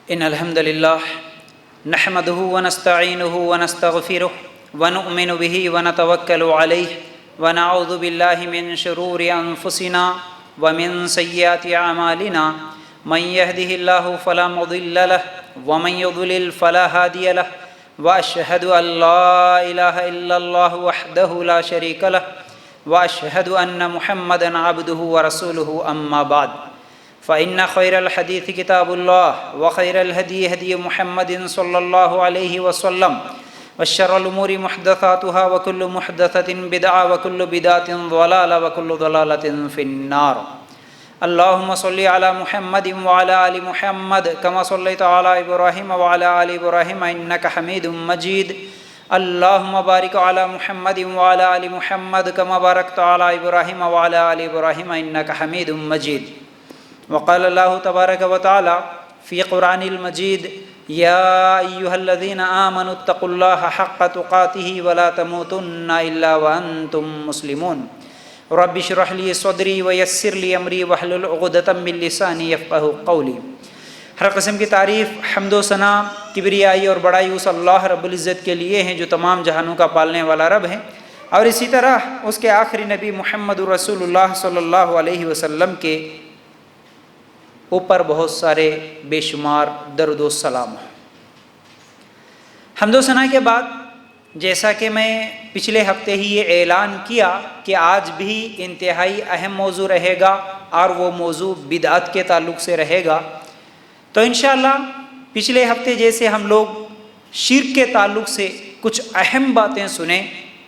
إن الحمد لله نحمده ونستعينه ونستغفره ونؤمن به ونتوكل عليه ونعوذ بالله من شرور أنفسنا ومن سيئات أعمالنا من يهده الله فلا مضل له ومن يضلل فلا هادي له وأشهد أن لا إله إلا الله وحده لا شريك له وأشهد أن محمدا عبده ورسوله أما بعد فإن خير الحديث كتاب الله وخير الهدي هدي محمد صلى الله عليه وسلم وشر الأمور محدثاتها وكل محدثة بدعة وكل بدعة ضلالة وكل ضلالة في النار. اللهم صل على محمد وعلى آل محمد كما صليت على إبراهيم وعلى آل إبراهيم إنك حميد مجيد. اللهم بارك على محمد وعلى آل محمد كما باركت على إبراهيم وعلى آل إبراهيم إنك حميد مجيد. وقال الله تبارك وتعالى في قرآن المجيد يا أيها الذين آمنوا اتقوا الله حق تقاته ولا تموتن إلا وأنتم مسلمون. رب اشرح لي صدری ویسر لی امری واحلل عقدۃ من لسانی یفقہوا قولی. ہر قسم کی تعریف، حمد و ثنا، کبریائی اور بڑائی اس اللہ رب العزت کے لیے ہیں جو تمام جہانوں کا پالنے والا رب ہے، اور اسی طرح اس کے آخری نبی محمد رسول اللہ صلی اللہ علیہ وسلم کے اوپر بہت سارے بے شمار درود و سلام. حمد و ثنا کے بعد جیسا کہ میں پچھلے ہفتے ہی یہ اعلان کیا کہ آج بھی انتہائی اہم موضوع رہے گا اور وہ موضوع بدعت کے تعلق سے رہے گا، تو انشاءاللہ پچھلے ہفتے جیسے ہم لوگ شرک کے تعلق سے کچھ اہم باتیں سنیں،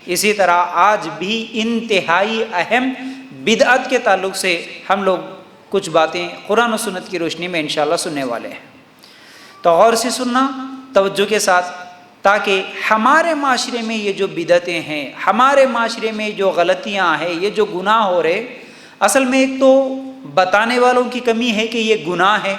اسی طرح آج بھی انتہائی اہم بدعت کے تعلق سے ہم لوگ کچھ باتیں قرآن و سنت کی روشنی میں انشاءاللہ سننے والے ہیں. تو غور سے سننا، توجہ کے ساتھ، تاکہ ہمارے معاشرے میں یہ جو بدعتیں ہیں، ہمارے معاشرے میں جو غلطیاں ہیں، یہ جو گناہ ہو رہے، اصل میں ایک تو بتانے والوں کی کمی ہے کہ یہ گناہ ہے،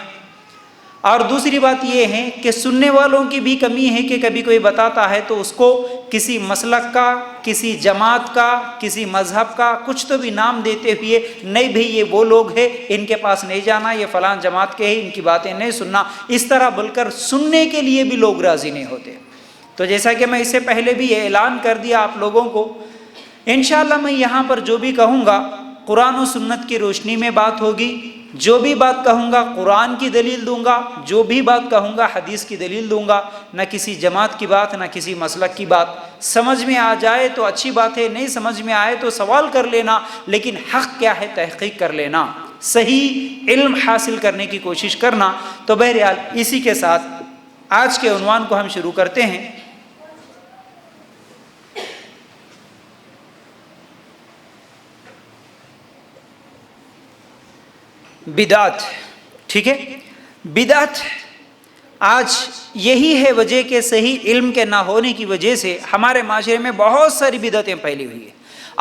اور دوسری بات یہ ہے کہ سننے والوں کی بھی کمی ہے کہ کبھی کوئی بتاتا ہے تو اس کو کسی مسلک کا، کسی جماعت کا، کسی مذہب کا کچھ تو بھی نام دیتے ہوئے، نہیں بھئی یہ وہ لوگ ہیں، ان کے پاس نہیں جانا، یہ فلاں جماعت کے ہیں، ان کی باتیں نہیں سننا، اس طرح بول کر سننے کے لیے بھی لوگ راضی نہیں ہوتے. تو جیسا کہ میں اس سے پہلے بھی یہ اعلان کر دیا آپ لوگوں کو، انشاءاللہ میں یہاں پر جو بھی کہوں گا قرآن و سنت کی روشنی میں بات ہوگی، جو بھی بات کہوں گا قرآن کی دلیل دوں گا، جو بھی بات کہوں گا حدیث کی دلیل دوں گا، نہ کسی جماعت کی بات، نہ کسی مسلک کی بات. سمجھ میں آ جائے تو اچھی بات ہے، نہیں سمجھ میں آئے تو سوال کر لینا، لیکن حق کیا ہے تحقیق کر لینا، صحیح علم حاصل کرنے کی کوشش کرنا. تو بہرحال اسی کے ساتھ آج کے عنوان کو ہم شروع کرتے ہیں. بدعت. ٹھیک ہے، بدعت آج یہی ہے وجہ کہ صحیح علم کے نہ ہونے کی وجہ سے ہمارے معاشرے میں بہت ساری بدعتیں پھیلی ہوئی ہیں،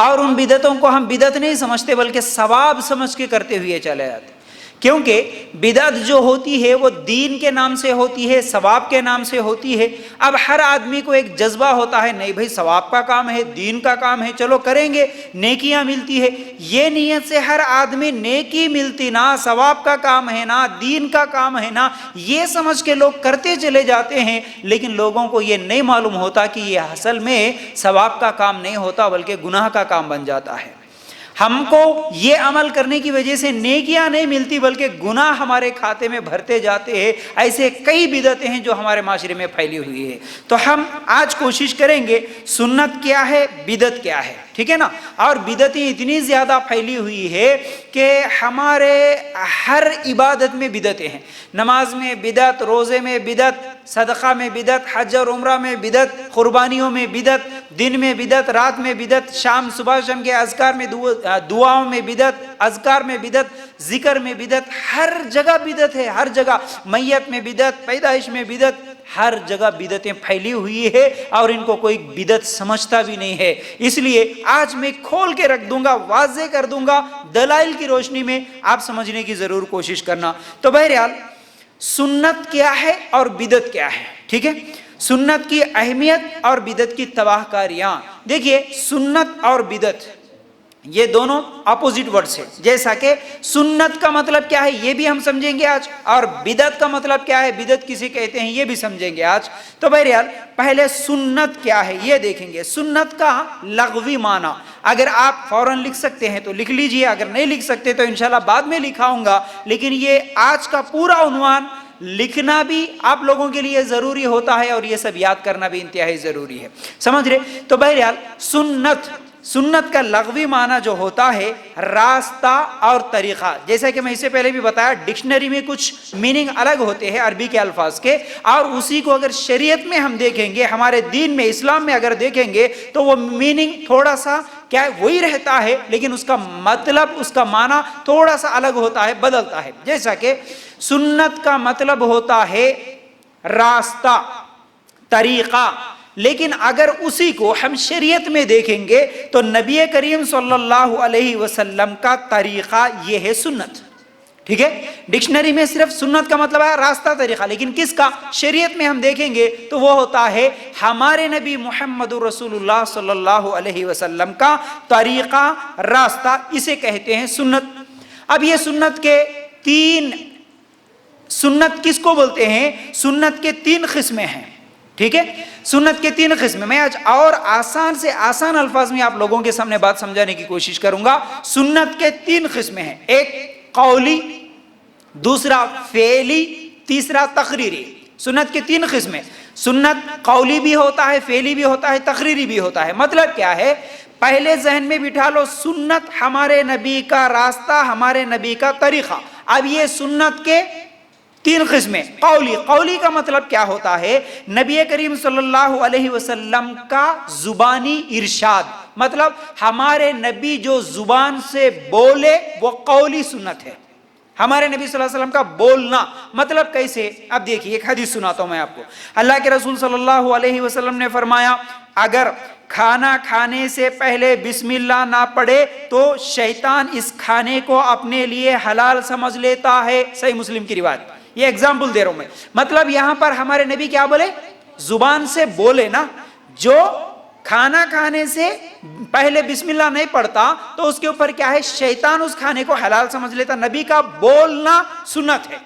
اور ان بدعتوں کو ہم بدعت نہیں سمجھتے بلکہ ثواب سمجھ کے کرتے ہوئے چلے جاتے، کیونکہ بدعت جو ہوتی ہے وہ دین کے نام سے ہوتی ہے، ثواب کے نام سے ہوتی ہے. اب ہر آدمی کو ایک جذبہ ہوتا ہے، نہیں بھائی ثواب کا کام ہے، دین کا کام ہے، چلو کریں گے، نیکیاں ملتی ہے. یہ نیت سے ہر آدمی نیکی ملتی نہ، ثواب کا کام ہے نا، دین کا کام ہے نا، یہ سمجھ کے لوگ کرتے چلے جاتے ہیں. لیکن لوگوں کو یہ نہیں معلوم ہوتا کہ یہ اصل میں ثواب کا کام نہیں ہوتا بلکہ گناہ کا کام بن جاتا ہے. ہم کو یہ عمل کرنے کی وجہ سے نیکیاں نہیں ملتی بلکہ گناہ ہمارے کھاتے میں بھرتے جاتے ہیں. ایسے کئی بدعتیں ہیں جو ہمارے معاشرے میں پھیلی ہوئی ہے. تو ہم آج کوشش کریں گے سنت کیا ہے، بدعت کیا ہے، ٹھیک ہے نا. اور بدعتیں اتنی زیادہ پھیلی ہوئی ہے کہ ہمارے ہر عبادت میں بدعتیں ہیں. نماز میں بدعت، روزے میں بدعت، صدقہ میں بدعت، حج اور عمرہ میں بدعت، قربانیوں میں بدعت، دن میں بدعت، رات میں بدعت، شام صبح شام کے اذکار میں دعاؤں میں بدعت، اذکار میں بدعت، ذکر میں بدعت، ہر جگہ بدعت ہے، ہر جگہ. میت میں بدعت، پیدائش میں بدعت، ہر جگہ بدعتیں پھیلی ہوئی ہے اور ان کو کوئی بدعت سمجھتا بھی نہیں ہے. اس لیے آج میں کھول کے رکھ دوں گا، واضح کر دوں گا، دلائل کی روشنی میں آپ سمجھنے کی ضرور کوشش کرنا. تو بہرحال سنت کیا ہے اور بدعت کیا ہے، ٹھیک ہے. سنت کی اہمیت اور بدعت کی تباہ کاریاں. دیکھیے سنت اور بدعت یہ دونوں اپوزٹ ورڈز ہیں. جیسا کہ سنت کا مطلب کیا ہے یہ بھی ہم سمجھیں گے آج, اور بدعت کا مطلب کیا ہے, بدعت کسے کہتے ہیں یہ بھی سمجھیں گے آج. تو بہرحال پہلے سنت کیا ہے یہ دیکھیں گے. سنت کا لغوی معنی اگر آپ فوراً لکھ سکتے ہیں تو لکھ لیجئے, اگر نہیں لکھ سکتے تو انشاءاللہ بعد میں لکھاؤں گا, لیکن یہ آج کا پورا عنوان لکھنا بھی آپ لوگوں کے لیے ضروری ہوتا ہے اور یہ سب یاد کرنا بھی انتہائی ضروری ہے. سمجھ رہے؟ تو بہرحال سنت کا لغوی معنی جو ہوتا ہے راستہ اور طریقہ. جیسا کہ میں اس سے پہلے بھی بتایا, ڈکشنری میں کچھ میننگ الگ ہوتے ہیں عربی کے الفاظ کے, اور اسی کو اگر شریعت میں ہم دیکھیں گے, ہمارے دین میں اسلام میں اگر دیکھیں گے تو وہ میننگ تھوڑا سا کیا ہے وہی رہتا ہے, لیکن اس کا مطلب اس کا معنی تھوڑا سا الگ ہوتا ہے, بدلتا ہے. جیسا کہ سنت کا مطلب ہوتا ہے راستہ, طریقہ, لیکن اگر اسی کو ہم شریعت میں دیکھیں گے تو نبی کریم صلی اللہ علیہ وسلم کا طریقہ یہ ہے سنت. ٹھیک ہے, ڈکشنری میں صرف سنت کا مطلب ہے راستہ طریقہ, لیکن کس کا شریعت میں ہم دیکھیں گے تو وہ ہوتا ہے ہمارے نبی محمد رسول اللہ صلی اللہ علیہ وسلم کا طریقہ, راستہ, اسے کہتے ہیں سنت. اب یہ سنت کس کو بولتے ہیں؟ سنت کے 3 قسمیں ہیں. ٹھیک ہے, سنت کے 3 قسمیں. میں آج اور آسان سے آسان الفاظ میں آپ لوگوں کے سامنے بات سمجھانے کی کوشش کروں گا. سنت کے 3 قسمیں ہیں, ایک قولی, دوسرا فعلی, تیسرا تقریری. سنت کے 3 قسمیں. سنت قولی بھی ہوتا ہے, فعلی بھی ہوتا ہے, تقریری بھی ہوتا ہے. مطلب کیا ہے, پہلے ذہن میں بٹھا لو, سنت ہمارے نبی کا راستہ, ہمارے نبی کا طریقہ. اب یہ سنت کے 3 قسمیں. قولی کا مطلب کیا ہوتا ہے؟ نبی کریم صلی اللہ علیہ وسلم کا زبانی ارشاد, مطلب ہمارے نبی جو زبان سے بولے وہ قولی سنت ہے. ہمارے نبی صلی اللہ علیہ وسلم کا بولنا مطلب کیسے؟ اب دیکھیے ایک حدیث سناتا ہوں میں آپ کو. اللہ کے رسول صلی اللہ علیہ وسلم نے فرمایا, اگر کھانا کھانے سے پہلے بسم اللہ نہ پڑھے تو شیطان اس کھانے کو اپنے لیے حلال سمجھ لیتا ہے. صحیح مسلم کی روایت. یہ ایگزامپل دے رہا ہوں میں. مطلب یہاں پر ہمارے نبی کیا بولے؟ زبان سے بولے نا, جو کھانا کھانے سے پہلے بسم اللہ نہیں پڑھتا تو اس کے اوپر کیا ہے, شیطان اس کھانے کو حلال سمجھ لیتا. نبی کا بولنا سنت ہے,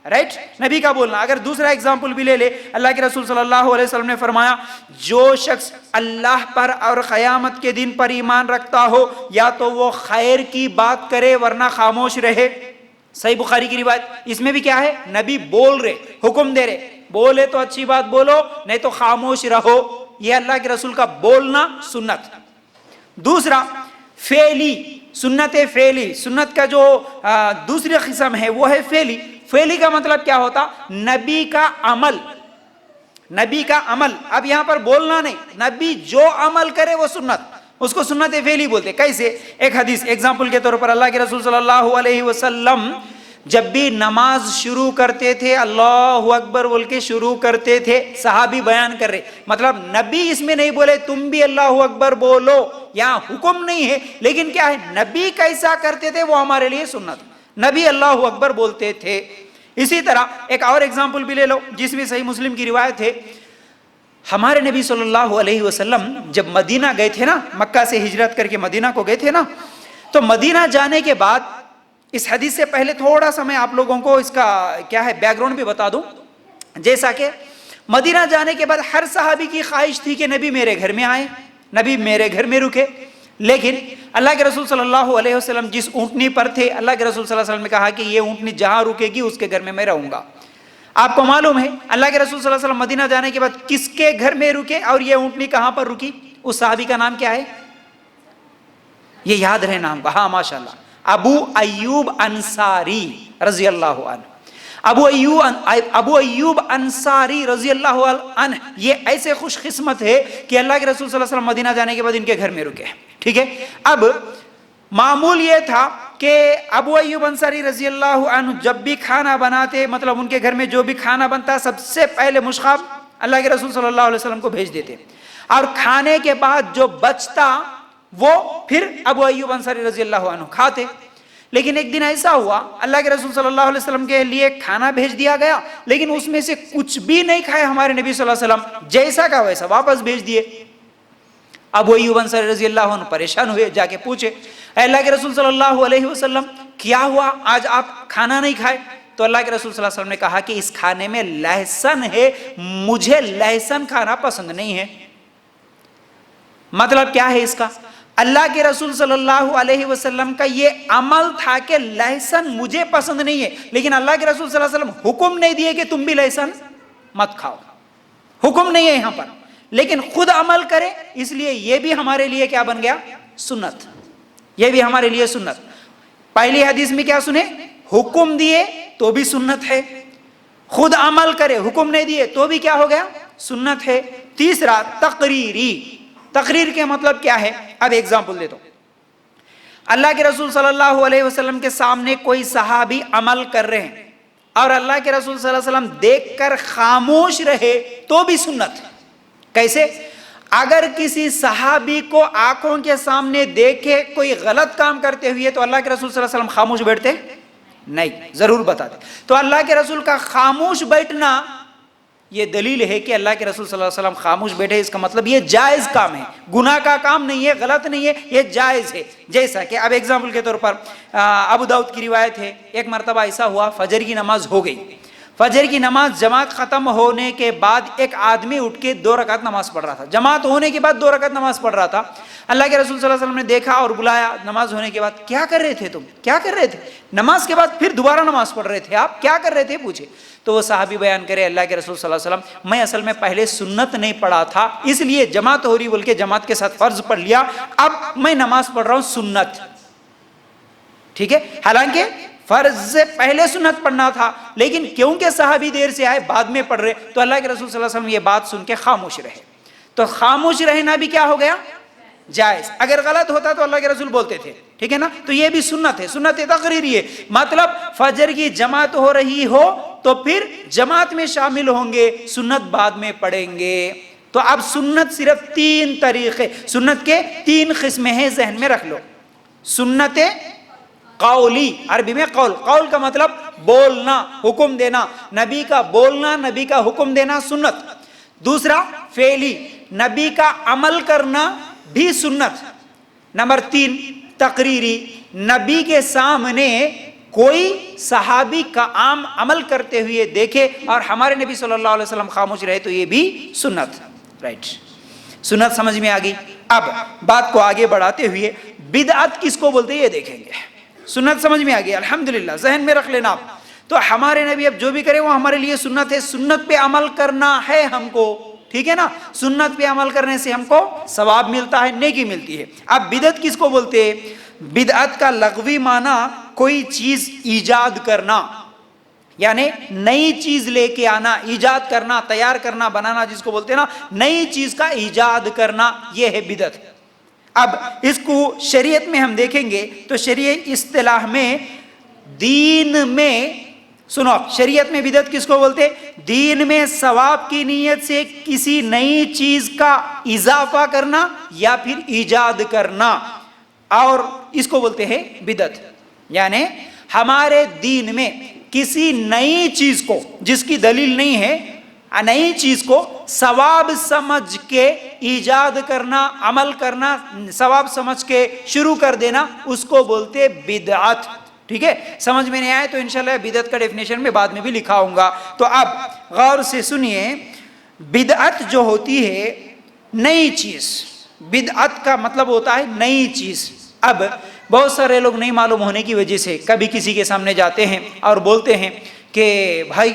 رائٹ, نبی کا بولنا. اگر دوسرا ایگزامپل بھی لے لے, اللہ کے رسول صلی اللہ علیہ وسلم نے فرمایا, جو شخص اللہ پر اور قیامت کے دن پر ایمان رکھتا ہو یا تو وہ خیر کی بات کرے ورنہ خاموش رہے. صحیح بخاری کی روایت. اس میں بھی کیا ہے, نبی بول رہے, حکم دے رہے, بولے تو اچھی بات بولو, نہیں تو خاموش رہو. یہ اللہ کے رسول کا بولنا سنت. دوسرا فعلی, سنت فعلی. سنت کا جو دوسری قسم ہے وہ ہے فعلی. فعلی کا مطلب کیا ہوتا؟ نبی کا عمل, نبی کا عمل. اب یہاں پر بولنا نہیں, نبی جو عمل کرے وہ سنت, اس کو سنت فعلی بولتے. کیسے؟ ایک حدیث ایگزامپل کے طور پر, اللہ کے رسول صلی اللہ علیہ وسلم جب بھی نماز شروع کرتے تھے اللہ اکبر بول کے شروع کرتے تھے. صحابی بیان کر رہے, مطلب نبی اس میں نہیں بولے تم بھی اللہ اکبر بولو, یہاں حکم نہیں ہے, لیکن کیا ہے, نبی کیسا کرتے تھے وہ ہمارے لیے سنت. نبی اللہ اکبر بولتے تھے. اسی طرح ایک اور ایگزامپل بھی لے لو جس میں صحیح مسلم کی روایت ہے. ہمارے نبی صلی اللہ علیہ وسلم جب مدینہ گئے تھے نا, مکہ سے ہجرت کر کے مدینہ کو گئے تھے نا, تو مدینہ جانے کے بعد, اس حدیث سے پہلے تھوڑا سا میں آپ لوگوں کو اس کا کیا ہے بیک گراؤنڈ بھی بتا دوں. جیسا کہ مدینہ جانے کے بعد ہر صحابی کی خواہش تھی کہ نبی میرے گھر میں آئے, نبی میرے گھر میں رکے. لیکن اللہ کے رسول صلی اللہ علیہ وسلم جس اونٹنی پر تھے, اللہ کے رسول صلی اللہ علیہ وسلم نے کہا کہ یہ اونٹنی جہاں رکے گی اس کے گھر میں رہوں گا. آپ کو معلوم ہے اللہ کے رسول صلی اللہ علیہ وسلم مدینہ جانے کے بعد کس کے گھر میں رکے اور یہ اونٹنی کہاں پر رکی؟ اس صحابی کا نام کیا ہے؟ یہ یاد رہے نام کا, ہاں ماشاءاللہ, ابو ایوب انصاری رضی اللہ عنہ. ابو ایوب انصاری رضی اللہ عنہ یہ ایسے خوش قسمت ہے کہ اللہ کے رسول صلی اللہ علیہ وسلم مدینہ جانے کے بعد ان کے گھر میں رکے. ٹھیک ہے, اب معمول یہ تھا کہ ابو ایوب انصاری رضی اللہ عنہ جب بھی کھانا بناتے, مطلب ان کے گھر میں جو بھی کھانا بنتا سب سے پہلے مشخاب اللہ کے رسول صلی اللہ علیہ وسلم کو بھیج دیتے, اور کھانے کے بعد جو بچتا وہ پھر ابو ایوب انصاری رضی اللہ عنہ کھاتے. لیکن ایک دن ایسا ہوا اللہ کے رسول صلی اللہ علیہ وسلم کے لیے کھانا بھیج دیا گیا, لیکن اس میں سے کچھ بھی نہیں کھائے ہمارے نبی صلی اللہ علیہ وسلم, جیسا کا ویسا واپس بھیج دیے. اب وہ ایوب انصاری رضی اللہ عنہ پریشان ہوئے، جا کے پوچھے اے اللہ کے رسول صلی اللہ علیہ وسلم کیا ہوا، آج آپ کھانا نہیں کھائے؟ تو اللہ کے رسول صلی اللہ علیہ وسلم نے کہا کہ اس کھانے میں لہسن ہے، مجھے لہسن کھانا پسند نہیں ہے۔ مطلب کیا ہے اس کا؟ اللہ کے رسول صلی اللہ علیہ وسلم کا یہ عمل تھا کہ لہسن مجھے پسند نہیں ہے، لیکن اللہ کے رسول صلی اللہ علیہ وسلم حکم نہیں دیے کہ تم بھی لہسن مت کھاؤ، حکم نہیں ہے یہاں پر، لیکن خود عمل کرے، اس لیے یہ بھی ہمارے لیے کیا بن گیا؟ سنت، یہ بھی ہمارے لیے سنت۔ پہلی حدیث میں کیا سنے؟ حکم دیے تو بھی سنت ہے، خود عمل کرے حکم نہیں دیے تو بھی کیا ہو گیا؟ سنت ہے۔ تیسرا تقریری، تقریر کے مطلب کیا ہے؟ اب ایگزامپل دیتا ہوں، اللہ کے رسول صلی اللہ علیہ وسلم کے سامنے کوئی صحابی عمل کر رہے ہیں اور اللہ کے رسول صلی اللہ علیہ وسلم دیکھ کر خاموش رہے تو بھی سنت ہے۔ کیسے؟ اگر کسی صحابی کو آنکھوں کے سامنے دیکھے کوئی غلط کام کرتے ہوئے تو اللہ کے رسول صلی اللہ علیہ وسلم خاموش بیٹھتے؟ نہیں، ضرور بتاتے۔ تو اللہ کے رسول کا خاموش بیٹھنا یہ دلیل ہے کہ اللہ کے رسول صلی اللہ علیہ وسلم خاموش بیٹھے، اس کا مطلب یہ جائز کام ہے، گناہ کا کام نہیں ہے، غلط نہیں ہے، یہ جائز ہے۔ جیسا کہ اب ایگزامپل کے طور پر ابو داؤد کی روایت ہے، ایک مرتبہ ایسا ہوا فجر کی نماز ہو گئی، فجر کی نماز جماعت ختم ہونے کے بعد ایک آدمی اٹھ کے 2 رکعت نماز پڑھ رہا تھا، جماعت ہونے کے بعد 2 رکعت نماز پڑھ رہا تھا۔ اللہ کے رسول صلی اللہ علیہ وسلم نے دیکھا اور بلایا نماز ہونے کے بعد، کیا کر رہے تھے تم؟ کیا کر رہے تھے؟ نماز کے بعد پھر دوبارہ نماز پڑھ رہے تھے آپ، کیا کر رہے تھے؟ پوچھے تو وہ صحابی بیان کرے اللہ کے رسول صلی اللہ علیہ وسلم میں اصل میں پہلے سنت نہیں پڑھا تھا، اس لیے جماعت ہو رہی بول کے جماعت کے ساتھ فرض پڑھ لیا، اب میں نماز پڑھ رہا ہوں سنت، ٹھیک ہے، حالانکہ فرض سے پہلے سنت پڑھنا تھا، لیکن کیونکہ صحابی دیر سے آئے بعد میں پڑھ رہے، تو اللہ کے رسول صلی اللہ علیہ وسلم یہ بات سن کے خاموش رہے۔ تو خاموش رہنا بھی کیا ہو گیا؟ جائز۔ اگر غلط ہوتا تو اللہ کے رسول بولتے تھے، ٹھیک ہے نا؟ تو یہ بھی سنت ہے، سنت تقریری ہے، مطلب فجر کی جماعت ہو رہی ہو تو پھر جماعت میں شامل ہوں گے، سنت بعد میں پڑھیں گے۔ تو اب سنت صرف 3 طریقے، سنت کے 3 قسمیں ہیں، ذہن میں رکھ لو۔ سنت قولی، عربی میں قول، قول کا مطلب بولنا، حکم دینا، نبی کا بولنا، نبی کا حکم دینا سنت۔ دوسرا فعلی، نبی کا عمل کرنا بھی سنت۔ نمبر 3 تقریری، نبی کے سامنے کوئی صحابی کا عام عمل کرتے ہوئے دیکھے اور ہمارے نبی صلی اللہ علیہ وسلم خاموش رہے تو یہ بھی سنت، رائٹ۔ سنت سمجھ میں آ گئی۔ اب بات کو آگے بڑھاتے ہوئے بدعت کس کو بولتے ہیں یہ دیکھیں گے۔ سنت سمجھ میں آ گئی، الحمدللہ، ذہن میں رکھ لینا آپ۔ تو ہمارے نبی اب جو بھی کرے وہ ہمارے لیے سنت ہے، سنت پہ عمل کرنا ہے ہم کو، ٹھیک ہے نا؟ سنت پہ عمل کرنے سے ہم کو ثواب ملتا ہے، نیکی ملتی ہے۔ اب بدعت کس کو بولتے ہیں؟ بدعت کا لغوی معنی کوئی چیز ایجاد کرنا، یعنی نئی چیز لے کے آنا، ایجاد کرنا، تیار کرنا، بنانا، جس کو بولتے ہیں نا نئی چیز کا ایجاد کرنا، یہ ہے بدعت۔ اب اس کو شریعت میں ہم دیکھیں گے تو شریعت اصطلاح میں دین میں، سنو، شریعت میں بدعت کس کو بولتے؟ دین میں ثواب کی نیت سے کسی نئی چیز کا اضافہ کرنا یا پھر ایجاد کرنا، اور اس کو بولتے ہیں بدعت۔ یعنی ہمارے دین میں کسی نئی چیز کو جس کی دلیل نہیں ہے، نئی چیز کو ثواب سمجھ کے ایجاد کرنا، عمل کرنا، ثواب سمجھ کے شروع کر دینا، اس کو بولتے بدعت، ٹھیک ہے؟ سمجھ میں نہیں آئے تو انشاءاللہ بدعت کا ڈیفینیشن میں بعد میں بھی لکھا ہوں گا۔ تو اب غور سے سنیے، بدعت جو ہوتی ہے نئی چیز، بدعت کا مطلب ہوتا ہے نئی چیز۔ اب بہت سارے لوگ نہیں معلوم ہونے کی وجہ سے کبھی کسی کے سامنے جاتے ہیں اور بولتے ہیں کہ بھائی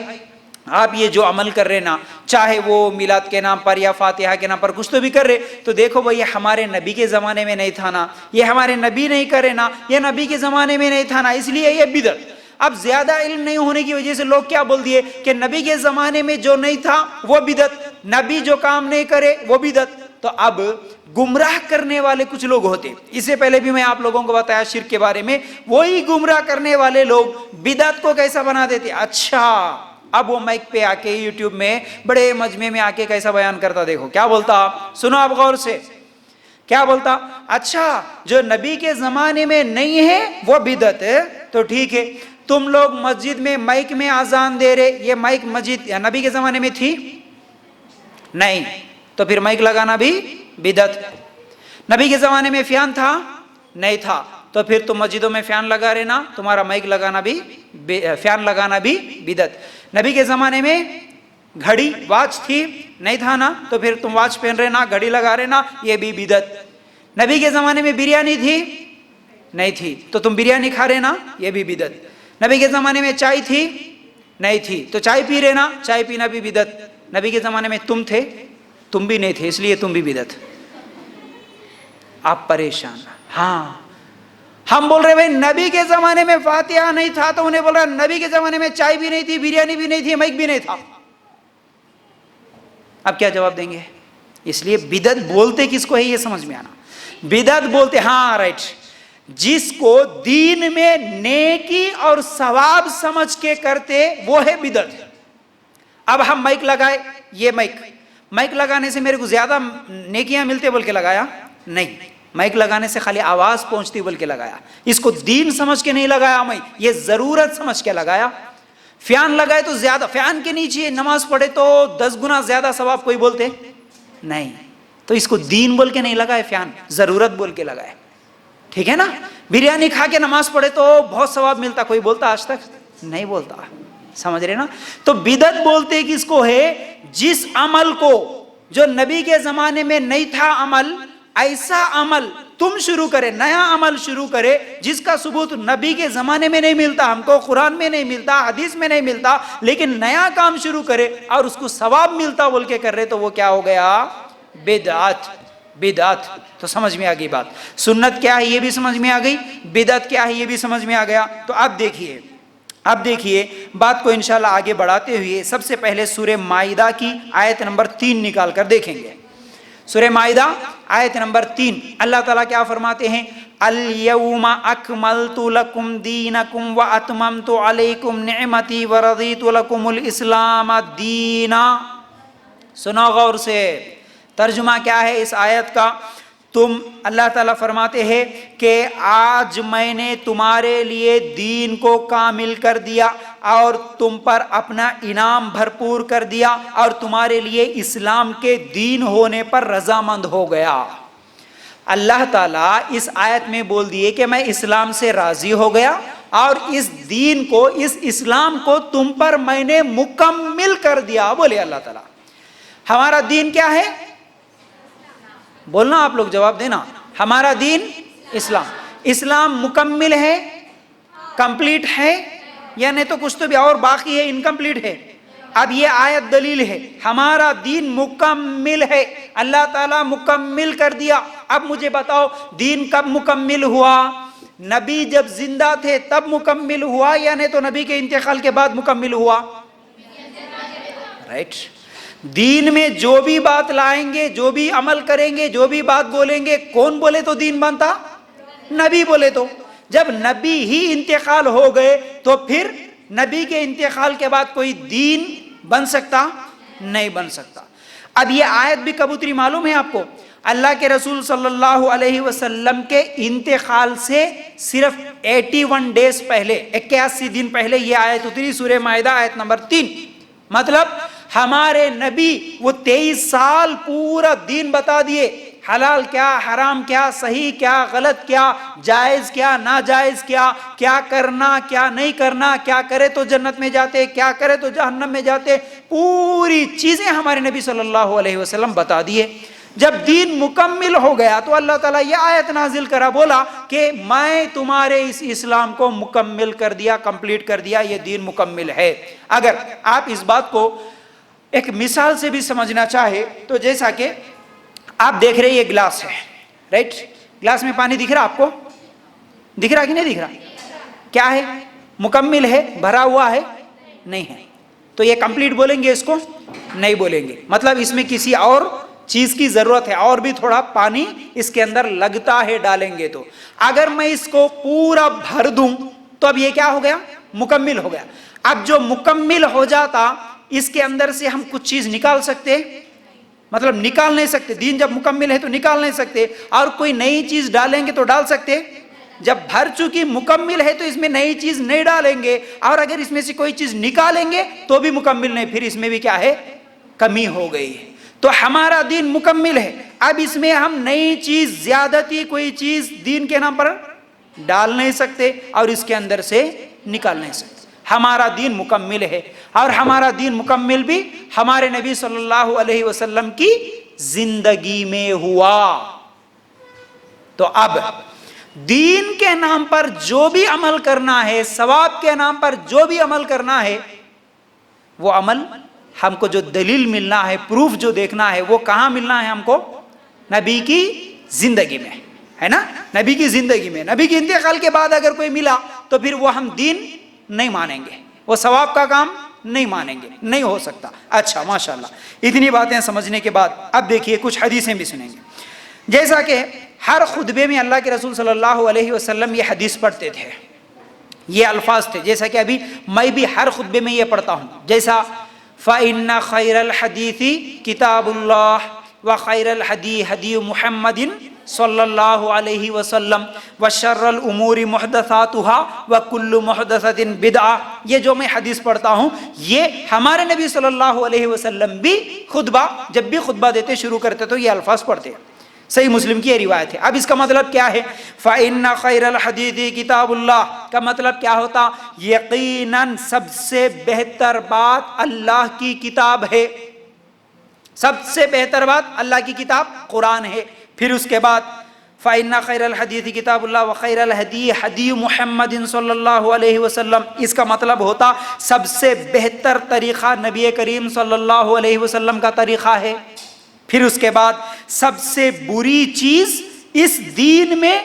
آپ یہ جو عمل کر رہے نا، چاہے وہ میلاد کے نام پر یا فاتحہ کے نام پر کچھ تو بھی کر رہے، تو دیکھو بھائی یہ ہمارے نبی کے زمانے میں نہیں تھا نا، یہ ہمارے نبی نہیں کرے نا، یہ نبی کے زمانے میں نہیں تھا نا، اس لیے یہ بدعت۔ اب زیادہ علم نہیں ہونے کی وجہ سے لوگ کیا بول دیے کہ نبی کے زمانے میں جو نہیں تھا وہ بدعت، نبی جو کام نہیں کرے وہ بدعت۔ تو اب گمراہ کرنے والے کچھ لوگ ہوتے، اس سے پہلے بھی میں آپ لوگوں کو بتایا شرک کے بارے میں، وہی گمراہ کرنے والے لوگ بدعت کو کیسا بنا دیتے۔ اچھا، اب وہ مائک پہ آ کے یوٹیوب میں بڑے مجمع میں آ کے کیسا بیان کرتا، دیکھو کیا بولتا، سنو آپ غور سے، کیا بولتا؟ اچھا جو نبی کے زمانے میں نہیں ہے وہ بدعت ہے، تو ٹھیک ہے، تم لوگ مسجد میں مائک میں اذان دے رہے، یہ مائک مسجد نبی کے زمانے میں تھی نہیں، تو پھر مائک لگانا بھی بدعت، نبی کے زمانے میں فین تھا نہیں تھا، تو پھر تم مسجدوں میں فین لگا رہے نا، تمہارا مائک لگانا بھی فین لگانا بھی بدعت۔ نبی کے زمانے میں گھڑی واچ تھی نہیں تھا نا، تو پھر تم واچ پہن رہے نا، گھڑی لگا رہے نا، یہ بھی بدعت۔ نبی کے زمانے میں بریانی تھی نہیں تھی، تو تم بریانی کھا رہے نا، یہ بھی بدعت۔ نبی کے زمانے میں چائے تھی نہیں تھی، تو چائے پی رہے نا، چائے پینا بھی بدعت۔ نبی کے زمانے میں تم تھے، تم بھی نہیں تھے، اس لیے تم بھی بدعت۔ آپ پریشان؟ ہاں، ہم بول رہے بھائی نبی کے زمانے میں فاتحہ نہیں تھا، تو انہیں بول رہا نبی کے زمانے میں چائے بھی نہیں تھی، بریانی بھی نہیں تھی، مائک بھی نہیں تھا۔ اب کیا جواب دیں گے؟ اس لیے بدعت بولتے کس کو ہے یہ سمجھ میں آنا۔ بدعت بولتے ہاں رائٹ، جس کو دین میں نیکی اور ثواب سمجھ کے کرتے وہ ہے بدعت۔ اب ہم مائک لگائے، یہ مائک لگانے سے میرے کو زیادہ نیکیاں ملتے بول کے لگایا نہیں، مائک لگانے سے خالی آواز پہنچتی بول کے لگایا، اس کو دین سمجھ کے نہیں لگایا میں، یہ ضرورت سمجھ کے لگایا۔ فین لگائے تو زیادہ، فین کے نیچے نماز پڑھے تو 10 گنا زیادہ ثواب، کوئی بولتے نہیں، تو اس کو دین بول کے نہیں لگائے، فین ضرورت بول کے لگائے، ٹھیک ہے نا۔ بریانی کھا کے نماز پڑھے تو بہت ثواب ملتا، کوئی بولتا آج تک نہیں بولتا، سمجھ رہے نا۔ تو بدعت بولتے کس کو ہے؟ جس عمل کو جو نبی کے زمانے میں نہیں تھا عمل، ایسا عمل تم شروع کرے، نیا عمل شروع کرے جس کا ثبوت نبی کے زمانے میں نہیں ملتا، ہم کو قرآن میں نہیں ملتا، حدیث میں نہیں ملتا، لیکن نیا کام شروع کرے اور اس کو ثواب ملتا بول کے کر رہے، تو وہ کیا ہو گیا؟ بدعت۔ بدعت تو سمجھ میں آ گئی بات، سنت کیا ہے یہ بھی سمجھ میں آ گئی، بدعت کیا ہے یہ بھی سمجھ میں آ گیا۔ تو اب دیکھیے بات کو انشاءاللہ آگے بڑھاتے ہوئے سب سے پہلے سورہ مائدہ کی آیت نمبر 3 نکال کر دیکھیں گے۔ سورہ مائدہ آیت نمبر 3، اللہ تعالیٰ کیا فرماتے ہیں؟ الَّوْمَ أَكْمَلْتُ لَكُمْ دِينَكُمْ وَأَتْمَمْتُ عَلَيْكُمْ نِعْمَتِي وَرَضِيتُ لَكُمُ الْإِسْلَامَ دِينًا۔ سنو غور سے، ترجمہ کیا ہے اس آیت کا؟ اللہ تعالیٰ فرماتے ہیں کہ آج میں نے تمہارے لیے دین کو کامل کر دیا اور تم پر اپنا انعام بھرپور کر دیا، اور تمہارے لیے اسلام کے دین ہونے پر رضامند ہو گیا۔ اللہ تعالیٰ اس آیت میں بول دیے کہ میں اسلام سے راضی ہو گیا اور اس دین کو، اس اسلام کو تم پر میں نے مکمل کر دیا۔ بولے اللہ تعالیٰ ہمارا دین کیا ہے؟ بولنا، آپ لوگ جواب دینا۔ ہمارا دین اسلام مکمل ہے، کمپلیٹ ہے، یا نہیں تو کچھ تو بھی اور باقی ہے، انکمپلیٹ ہے۔ اب یہ آیت دلیل ہے، ہمارا دین مکمل ہے، اللہ تعالیٰ مکمل کر دیا۔ اب مجھے بتاؤ دین کب مکمل ہوا؟ نبی جب زندہ تھے تب مکمل ہوا، یا نہیں تو نبی کے انتقال کے بعد مکمل ہوا؟ رائٹ۔ دین میں جو بھی بات لائیں گے، جو بھی عمل کریں گے، جو بھی بات بولیں گے، کون بولے تو دین بنتا؟ نبی بولے تو۔ جب نبی ہی انتقال ہو گئے تو پھر نبی کے انتقال کے بعد کوئی دین بن سکتا؟ نہیں بن سکتا۔ اب یہ آیت بھی کبوتری معلوم ہے آپ کو؟ اللہ کے رسول صلی اللہ علیہ وسلم کے انتقال سے صرف 81 ڈیز پہلے، 81 دن پہلے یہ آیت اتری، سورہ مائدہ آیت نمبر 3۔ مطلب ہمارے نبی وہ 23 سال پورا دین بتا دیے، حلال کیا، حرام کیا، صحیح کیا، غلط کیا، جائز کیا، ناجائز کیا، کیا کرنا کیا نہیں کرنا، کیا کرے تو جنت میں جاتے، کیا کرے تو جہنم میں جاتے، پوری چیزیں ہمارے نبی صلی اللہ علیہ وسلم بتا دیے۔ جب دین مکمل ہو گیا تو اللہ تعالیٰ یہ آیت نازل کرا، بولا کہ میں تمہارے اس اسلام کو مکمل کر دیا، کمپلیٹ کر دیا، یہ دین مکمل ہے۔ اگر آپ اس بات کو ایک مثال سے بھی سمجھنا چاہے تو جیسا کہ آپ دیکھ رہے یہ گلاس ہے، رائٹ؟ گلاس میں پانی دکھ رہا آپ کو؟ دکھ رہا کہ نہیں دکھ رہا؟ کیا ہے؟ مکمل ہے، بھرا ہوا ہے؟ نہیں ہے۔ تو یہ کمپلیٹ بولیں گے اس کو؟ نہیں بولیں گے، مطلب اس میں کسی اور چیز کی ضرورت ہے، اور بھی تھوڑا پانی اس کے اندر لگتا ہے ڈالیں گے تو۔ اگر میں اس کو پورا بھر دوں تو اب یہ کیا ہو گیا؟ مکمل ہو گیا۔ اب جو مکمل ہو جاتا اس کے اندر سے ہم کچھ چیز نکال سکتے؟ مطلب نکال نہیں سکتے، دین جب مکمل ہے تو نکال نہیں سکتے، اور کوئی نئی چیز ڈالیں گے تو ڈال سکتے؟ جب بھر چکی مکمل ہے تو اس میں نئی چیز نہیں ڈالیں گے، اور اگر اس میں سے کوئی چیز نکالیں گے تو بھی مکمل نہیں، پھر اس میں بھی کیا ہے؟ کمی ہو گئی۔ تو ہمارا دین مکمل ہے. اب اس میں ہم نئی چیز، زیادتی کوئی چیز دین کے نام پر ڈال نہیں سکتے اور اس کے اندر سے نکال نہیں سکتے. ہمارا دین مکمل ہے، اور ہمارا دین مکمل بھی ہمارے نبی صلی اللہ علیہ وسلم کی زندگی میں ہوا. تو اب دین کے نام پر جو بھی عمل کرنا ہے، ثواب کے نام پر جو بھی عمل کرنا ہے، وہ عمل ہم کو جو دلیل ملنا ہے، پروف جو دیکھنا ہے، وہ کہاں ملنا ہے ہم کو؟ نبی کی زندگی میں، ہے نا؟ نبی کی زندگی میں. نبی کے انتقال کے بعد اگر کوئی ملا تو پھر وہ ہم دین نہیں مانیں گے، وہ ثواب کا کام نہیں مانیں گے، نہیں ہو سکتا. اچھا ماشاءاللہ، اتنی باتیں سمجھنے کے بعد اب دیکھیے کچھ حدیثیں بھی سنیں گے. جیسا کہ ہر خطبے میں اللہ کے رسول صلی اللہ علیہ وسلم یہ حدیث پڑھتے تھے، یہ الفاظ تھے، جیسا کہ ابھی میں بھی ہر خطبے میں یہ پڑھتا ہوں. جیسا فَإِنَّ خَيْرَ الْحَدِيثِ كِتَابُ اللَّهِ وَخَيْرَ الْحَدِيثِ هَدِيُّ مُحَمَّدٍ صلی اللہ علیہ وسلم وَشَرَّ الْأُمُورِ مُحْدَثَاتُهَا وَكُلُّ مُحْدَثَةٍ بِدْعَةٍ. یہ جو میں حدیث پڑھتا ہوں، یہ ہمارے نبی صلی اللہ علیہ وسلم بھی خطبہ، جب بھی خطبہ دیتے شروع کرتے تو یہ الفاظ پڑھتے ہیں. صحیح مسلم کی یہ روایت ہے. اب اس کا مطلب کیا ہے؟ فَإِنَّ خَيْرَ الْحَدِيثِ كِتَابُ اللَّهِ کا مطلب کیا ہوتا؟ یقیناً سب سے بہتر بات اللہ کی کتاب ہے. سب سے بہتر بات اللہ کی کتاب قرآن ہے. پھر اس کے بعد فَإِنَّ خَيْرَ الْحَدِيثِ كِتَابُ اللَّهِ وَخَيْرَ الْهَدِيِّ هَدِيُّ مُحَمَّدٍ صلی اللہ علیہ وسلم. اس کا مطلب ہوتا سب سے بہتر طریقہ نبی کریم صلی اللہ علیہ وسلم کا طریقہ ہے. پھر اس کے بعد سب سے بری چیز اس دین میں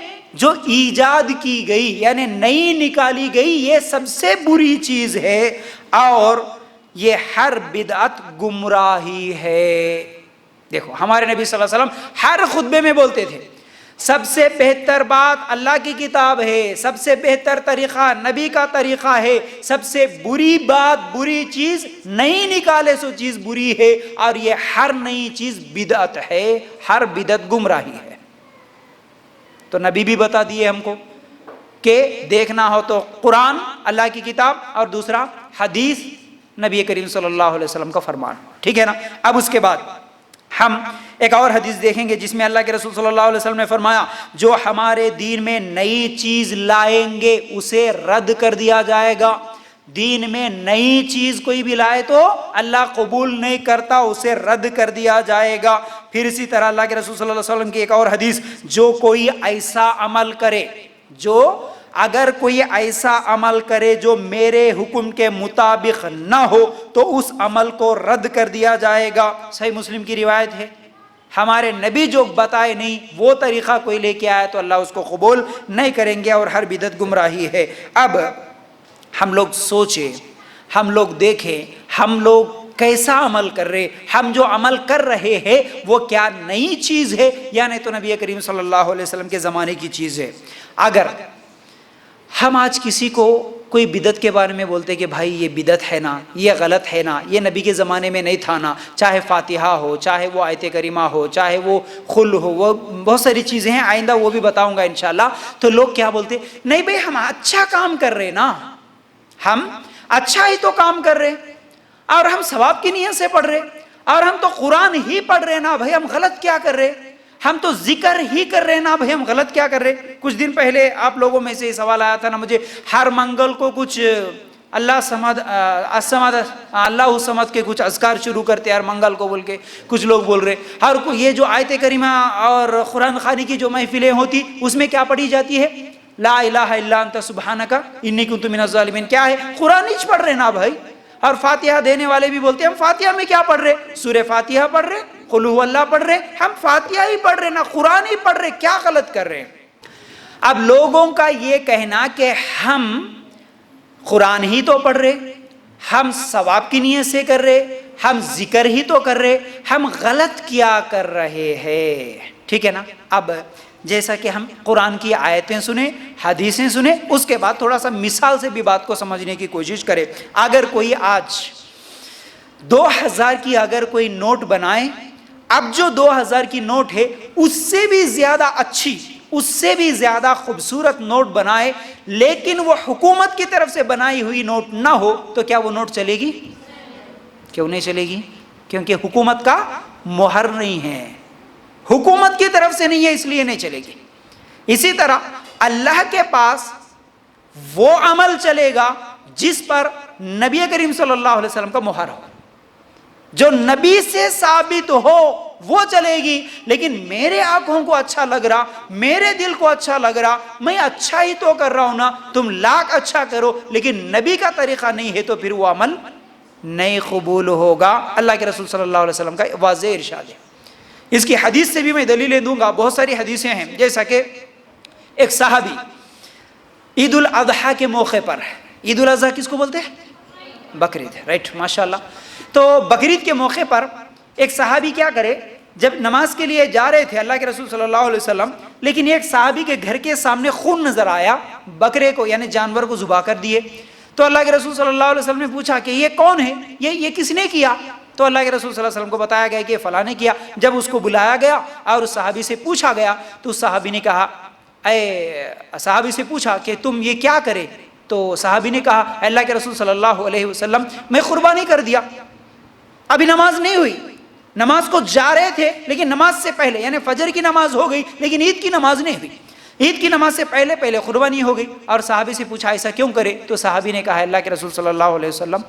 جو ایجاد کی گئی، یعنی نئی نکالی گئی، یہ سب سے بری چیز ہے، اور یہ ہر بدعت گمراہی ہے. دیکھو ہمارے نبی صلی اللہ علیہ وسلم ہر خطبے میں بولتے تھے سب سے بہتر بات اللہ کی کتاب ہے، سب سے بہتر طریقہ نبی کا طریقہ ہے، سب سے بری بات، بری چیز نئی نکالے سو چیز بری ہے، اور یہ ہر نئی چیز بدعت ہے، ہر بدعت گمراہی ہے. تو نبی بھی بتا دیے ہم کو کہ دیکھنا ہو تو قرآن اللہ کی کتاب، اور دوسرا حدیث نبی کریم صلی اللہ علیہ وسلم کا فرمان. ٹھیک ہے نا؟ اب اس کے بعد ہم ایک اور حدیث دیکھیں گے جس میں اللہ کے رسول صلی اللہ علیہ وسلم نے فرمایا جو ہمارے دین میں نئی چیز لائیں گے اسے رد کر دیا جائے گا. دین میں نئی چیز کوئی بھی لائے تو اللہ قبول نہیں کرتا، اسے رد کر دیا جائے گا. پھر اسی طرح اللہ کے رسول صلی اللہ علیہ وسلم کی ایک اور حدیث، جو کوئی ایسا عمل کرے، جو اگر کوئی ایسا عمل کرے جو میرے حکم کے مطابق نہ ہو تو اس عمل کو رد کر دیا جائے گا. صحیح مسلم کی روایت ہے. ہمارے نبی جو بتائے نہیں وہ طریقہ کوئی لے کے آیا تو اللہ اس کو قبول نہیں کریں گے، اور ہر بدعت گمراہی ہے. اب ہم لوگ سوچیں، ہم لوگ دیکھیں، ہم لوگ کیسا عمل کر رہے، ہم جو عمل کر رہے ہیں وہ کیا نئی چیز ہے یا نہیں تو نبی کریم صلی اللہ علیہ وسلم کے زمانے کی چیز ہے. اگر ہم آج کسی کو کوئی بدعت کے بارے میں بولتے کہ بھائی یہ بدعت ہے نا، یہ غلط ہے نا، یہ نبی کے زمانے میں نہیں تھا نا، چاہے فاتحہ ہو، چاہے وہ آیت کریمہ ہو، چاہے وہ خل ہو، وہ بہت ساری چیزیں ہیں، آئندہ وہ بھی بتاؤں گا انشاءاللہ. تو لوگ کیا بولتے؟ نہیں بھائی ہم اچھا کام کر رہے نا، ہم اچھا ہی تو کام کر رہے، اور ہم ثواب کی نیت سے پڑھ رہے، اور ہم تو قرآن ہی پڑھ رہے نا، بھائی ہم غلط کیا کر رہے؟ ہم تو ذکر ہی کر رہے نا، بھائی ہم غلط کیا کر رہے؟ کچھ دن پہلے آپ لوگوں میں سے یہ سوال آیا تھا نا مجھے، ہر منگل کو کچھ اللہ سمد اللہ سمد کے کچھ اذکار شروع کرتے ہر منگل کو بول کے کچھ لوگ بول رہے. ہر کو یہ جو آیت کریمہ اور قرآن خوانی کی جو محفلیں ہوتی اس میں کیا پڑھی جاتی ہے؟ لا الہ الا انت سبحانک انی کنت من الظالمین. کیا ہے؟ قرآن ہی پڑھ رہے نا بھائی. اور فاتحہ دینے والے بھی بولتے ہیں ہم فاتحہ میں کیا پڑھ رہے؟ سورہ فاتحہ پڑھ رہے، قل هو اللہ پڑھ رہے، ہم فاتحہ ہی پڑھ رہے نا، قرآن ہی پڑھ رہے، کیا غلط کر رہے ہیں؟ اب لوگوں کا یہ کہنا کہ ہم قرآن ہی تو پڑھ رہے، ہم ثواب کی نیت سے کر رہے، ہم ذکر ہی تو کر رہے، ہم غلط کیا کر رہے ہیں؟ ٹھیک ہے نا؟ اب جیسا کہ ہم قرآن کی آیتیں سنیں، حدیثیں سنیں، اس کے بعد تھوڑا سا مثال سے بھی بات کو سمجھنے کی کوشش کرے. اگر کوئی آج 2000 کی اگر کوئی نوٹ بنائے، اب جو 2000 کی نوٹ ہے اس سے بھی زیادہ اچھی، اس سے بھی زیادہ خوبصورت نوٹ بنائے، لیکن وہ حکومت کی طرف سے بنائی ہوئی نوٹ نہ ہو تو کیا وہ نوٹ چلے گی؟ کیوں نہیں چلے گی؟ کیونکہ حکومت کا مہر نہیں ہے، حکومت کی طرف سے نہیں ہے، اس لیے نہیں چلے گی۔ اسی طرح اللہ کے پاس وہ عمل چلے گا جس پر نبی کریم صلی اللہ علیہ وسلم کا مہر ہو، جو نبی سے ثابت ہو وہ چلے گی۔ لیکن میرے آنکھوں کو اچھا لگ رہا، میرے دل کو اچھا لگ رہا، میں اچھا ہی تو کر رہا ہوں نا، تم لاکھ اچھا کرو لیکن نبی کا طریقہ نہیں ہے تو پھر وہ عمل نہیں قبول ہوگا۔ اللہ کے رسول صلی اللہ علیہ وسلم کا واضح ارشاد ہے۔ اس کی حدیث سے بھی میں دلیلیں دوں گا، بہت ساری حدیثیں ہیں، جیسا کہ ایک صحابی عید الاضحیٰ کے موقع پر، عید الاضحیٰ کس کو بولتے ہیں؟ بقرعید، رائٹ، ماشاءاللہ۔ تو بقرعید کے موقع پر ایک صحابی کیا کرے، جب نماز کے لیے جا رہے تھے اللہ کے رسول صلی اللہ علیہ وسلم، لیکن ایک صحابی کے گھر کے سامنے خون نظر آیا، بکرے کو یعنی جانور کو ذبح کر دیے۔ تو اللہ کے رسول صلی اللہ علیہ وسلم نے پوچھا کہ یہ کون ہے، یہ کس نے کیا؟ تو اللہ کے رسول صلی اللہ علیہ وسلم کو بتایا گیا کہ فلاں نے کیا۔ جب اس کو بلایا گیا اور اس صحابی سے پوچھا گیا تو اس صحابی نے کہا، صحابی سے پوچھا کہ تم یہ کیا کرے؟ تو صحابی نے کہا، اللہ کے رسول صلی اللہ علیہ وسلم میں قربانی کر دیا، ابھی نماز نہیں ہوئی، نماز کو جا رہے تھے لیکن نماز سے پہلے یعنی فجر کی نماز ہو گئی لیکن عید کی نماز نہیں ہوئی، عید کی نماز سے پہلے قربانی ہو گئی۔ اور صحابی سے پوچھا ایسا کیوں کرے؟ تو صحابی نے کہا، اللہ کے رسول صلی اللہ علیہ وسلم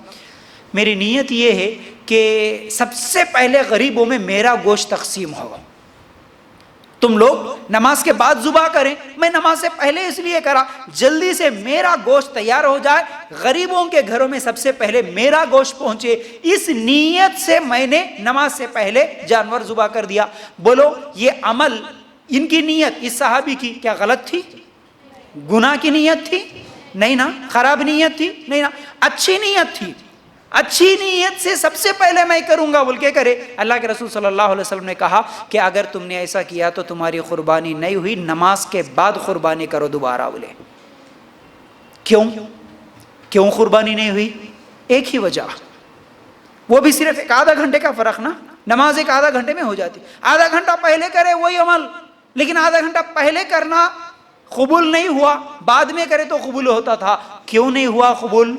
میری نیت یہ ہے کہ سب سے پہلے غریبوں میں میرا گوشت تقسیم ہو، تم لوگ نماز کے بعد ذبح کریں، میں نماز سے پہلے اس لیے کرا جلدی سے میرا گوشت تیار ہو جائے، غریبوں کے گھروں میں سب سے پہلے میرا گوشت پہنچے، اس نیت سے میں نے نماز سے پہلے جانور ذبح کر دیا۔ بولو یہ عمل، ان کی نیت اس صحابی کی کیا غلط تھی؟ گناہ کی نیت تھی؟ نہیں نا۔ خراب نیت تھی؟ نہیں نا۔ اچھی نیت تھی، اچھی نیت سے سب سے پہلے میں کروں گا بول کے کرے۔ اللہ کے رسول صلی اللہ علیہ وسلم نے کہا کہ اگر تم نے ایسا کیا تو تمہاری قربانی نہیں ہوئی، نماز کے بعد قربانی کرو دوبارہ۔ بولے کیوں قربانی نہیں ہوئی؟ ایک ہی وجہ، وہ بھی صرف ایک آدھا گھنٹے کا فرق نا، نماز ایک آدھا گھنٹے میں ہو جاتی، آدھا گھنٹہ پہلے کرے وہی عمل، لیکن آدھا گھنٹہ پہلے کرنا قبول نہیں ہوا، بعد میں کرے تو قبول ہوتا تھا۔ کیوں نہیں ہوا قبول؟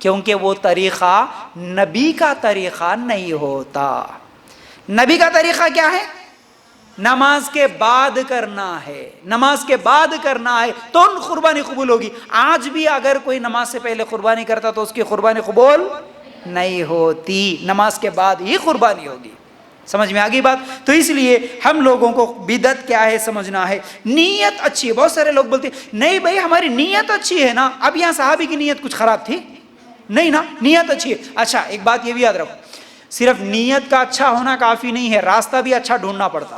کیونکہ وہ طریقہ نبی کا طریقہ نہیں ہوتا۔ نبی کا طریقہ کیا ہے؟ نماز کے بعد کرنا ہے، نماز کے بعد کرنا ہے تو قربانی قبول ہوگی۔ آج بھی اگر کوئی نماز سے پہلے قربانی کرتا تو اس کی قربانی قبول نہیں ہوتی، نماز کے بعد ہی قربانی ہوگی۔ سمجھ میں آگئی بات؟ تو اس لیے ہم لوگوں کو بدعت کیا ہے سمجھنا ہے، نیت اچھی ہے۔ بہت سارے لوگ بولتے ہیں نہیں بھائی ہماری نیت اچھی ہے نا، اب یہاں صحابی کی نیت کچھ خراب تھی؟ نہیں نا، نیت اچھی ہے۔ اچھا ایک بات یہ بھی یاد رکھو، صرف نیت کا اچھا ہونا کافی نہیں ہے، راستہ بھی اچھا ڈھونڈنا پڑتا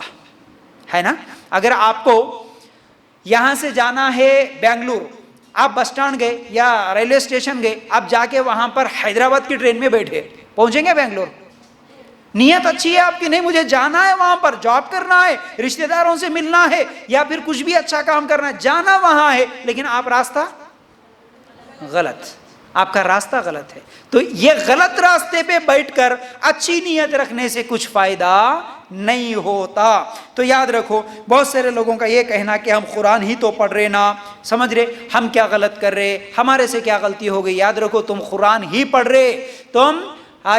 ہے نا۔ اگر آپ کو یہاں سے جانا ہے بنگلور، آپ بس اسٹینڈ گئے یا ریلوے اسٹیشن گئے، آپ جا کے وہاں پر حیدرآباد کی ٹرین میں بیٹھے، پہنچیں گے بنگلور؟ نیت اچھی ہے آپ کی، نہیں مجھے جانا ہے وہاں پر، جاب کرنا ہے، رشتہ داروں سے ملنا ہے یا پھر کچھ بھی اچھا کام کرنا ہے، جانا وہاں ہے، لیکن آپ راستہ غلط، آپ کا راستہ غلط ہے۔ تو یہ غلط راستے پہ بیٹھ کر اچھی نیت رکھنے سے کچھ فائدہ نہیں ہوتا۔ تو یاد رکھو، بہت سارے لوگوں کا یہ کہنا کہ ہم قرآن ہی تو پڑھ رہے نا، سمجھ رہے ہم کیا غلط کر رہے، ہمارے سے کیا غلطی ہو گئی۔ یاد رکھو تم قرآن ہی پڑھ رہے، تم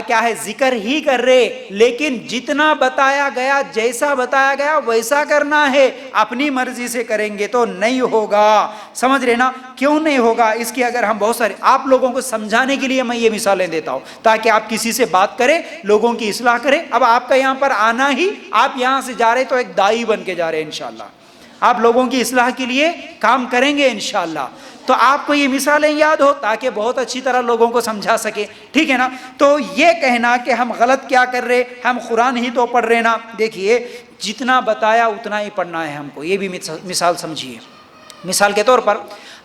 کیا ہے ذکر ہی کر رہے، لیکن جتنا بتایا گیا، جیسا بتایا گیا ویسا کرنا ہے، اپنی مرضی سے کریں گے تو نہیں ہوگا۔ سمجھ رہے نا؟ کیوں نہیں ہوگا؟ اس کی اگر ہم بہت سارے آپ لوگوں کو سمجھانے کے لیے میں یہ مثالیں دیتا ہوں تاکہ آپ کسی سے بات کریں، لوگوں کی اصلاح کریں۔ اب آپ کا یہاں پر آنا ہی، آپ یہاں سے جا رہے تو ایک داعی بن کے جا رہے ہیں، انشاءاللہ آپ لوگوں کی اصلاح کے لیے کام کریں گے انشاءاللہ۔ تو آپ کو یہ مثالیں یاد ہو تاکہ بہت اچھی طرح لوگوں کو سمجھا سکے، ٹھیک ہے نا؟ تو یہ کہنا کہ ہم غلط کیا کر رہے، ہم قرآن ہی تو پڑھ رہے نا، دیکھیے جتنا بتایا اتنا ہی پڑھنا ہے ہم کو، یہ بھی مثال سمجھیے۔ مثال کے طور پر